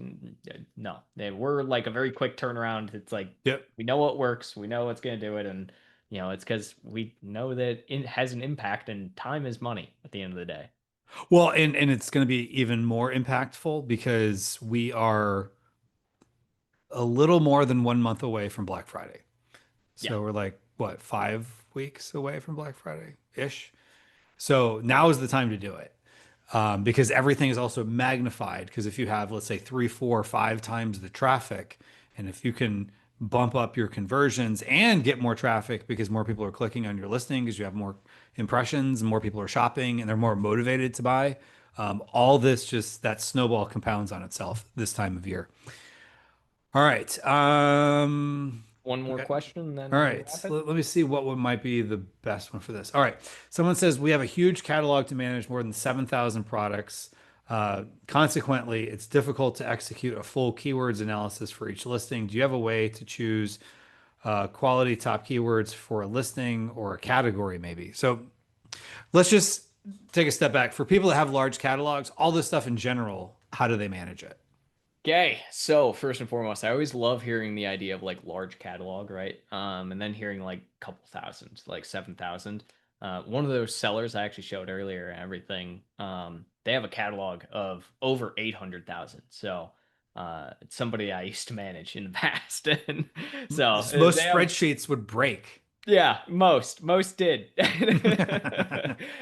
No, we're like a very quick turnaround. It's like Yep. we know what works, we know what's going to do it, and it's because we know that it has an impact, and time is money at the end of the day. Well, and it's going to be even more impactful because we are a little more than 1 month away from Black Friday. Yeah, So we're like, what, 5 weeks away from Black Friday ish? So now is the time to do it, because everything is also magnified. Because if you have, let's say, 3, 4, 5 times the traffic, and if you can bump up your conversions and get more traffic because more people are clicking on your listing because you have more impressions and more people are shopping and they're more motivated to buy, all this just that snowball compounds on itself this time of year. All right. one more Okay. question, and All then we'll right. wrap it. Let me see what one might be the best one for this. All right. Someone says we have a huge catalog to manage more than 7,000 products. Consequently, it's difficult to execute a full keywords analysis for each listing. Do you have a way to choose quality top keywords for a listing or a category, maybe? So let's just take a step back. For people that have large catalogs, all this stuff in general, how do they manage it? Okay, so first and foremost, I always love hearing the idea of like large catalog, right? And then hearing like a couple thousand, like 7,000. One of those sellers I actually showed earlier and everything, they have a catalog of over 800,000. So it's somebody I used to manage in the past. And so they Most have spreadsheets would break. yeah, most did.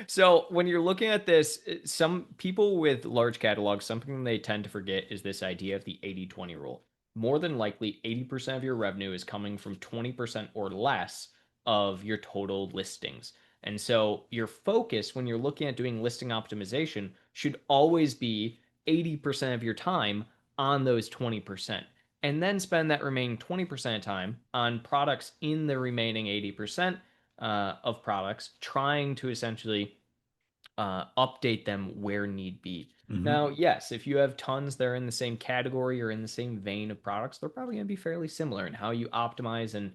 So when you're looking at this, some people with large catalogs, something they tend to forget is this idea of the 80/20 rule. More than likely, 80% of your revenue is coming from 20% or less of your total listings. And so your focus when you're looking at doing listing optimization should always be 80% of your time on those 20%, and then spend that remaining 20% of time on products in the remaining 80% of products, trying to essentially update them where need be. Hmm. Now, yes, if you have tons that are in the same category or in the same vein of products, they're probably going to be fairly similar in how you optimize and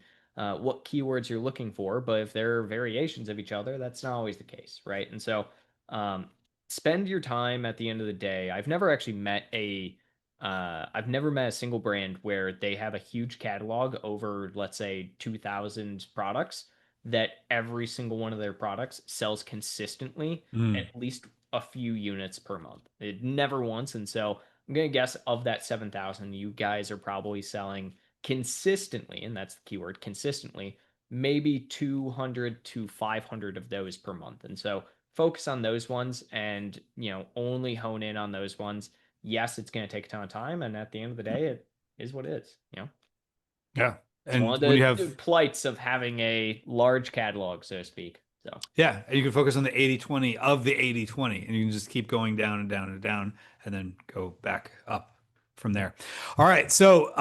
what keywords you're looking for. But if there are variations of each other, that's not always the case, right? And so, um, spend your time at the end of the day. I've never met a single brand where they have a huge catalog over, let's say, 2,000 products that every single one of their products sells consistently Mm. at least a few units per month. It never once. And so I'm going to guess of that 7,000, you guys are probably selling consistently, and that's the keyword consistently, maybe 200 to 500 of those per month. And so focus on those ones and, only hone in on those ones. Yes, it's going to take a ton of time. And at the end of the day, it is what it is. Yeah. It's one And of when you the have, plights of having a large catalog, so to speak. So yeah, and you can focus on the 80/20 of the 80/20, and you can just keep going down and down and down and then go back up from there. All right. So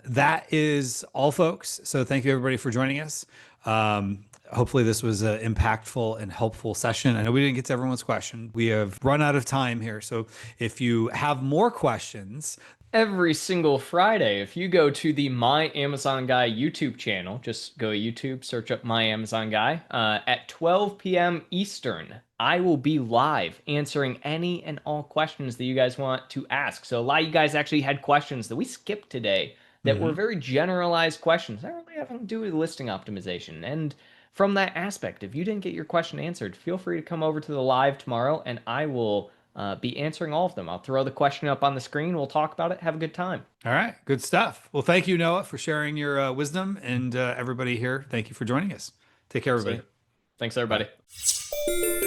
that is all, folks. So thank you, everybody, for joining us. Hopefully this was an impactful and helpful session. I know we didn't get to everyone's question. We have run out of time here. So if you have more questions, every single Friday, if you go to the My Amazon Guy YouTube channel, just go to YouTube, search up My Amazon Guy. At 12 p.m. Eastern, I will be live answering any and all questions that you guys want to ask. So a lot of you guys actually had questions that we skipped today that were mhm. very generalized questions that really having to do with listing optimization. And from that aspect, if you didn't get your question answered, feel free to come over to the live tomorrow and I will be answering all of them. I'll throw the question up on the screen. We'll talk about it. Have a good time. All right, good stuff. Well, thank you, Noah, for sharing your wisdom, and everybody here, thank you for joining us. Take care, See everybody. you. Thanks, everybody. Bye.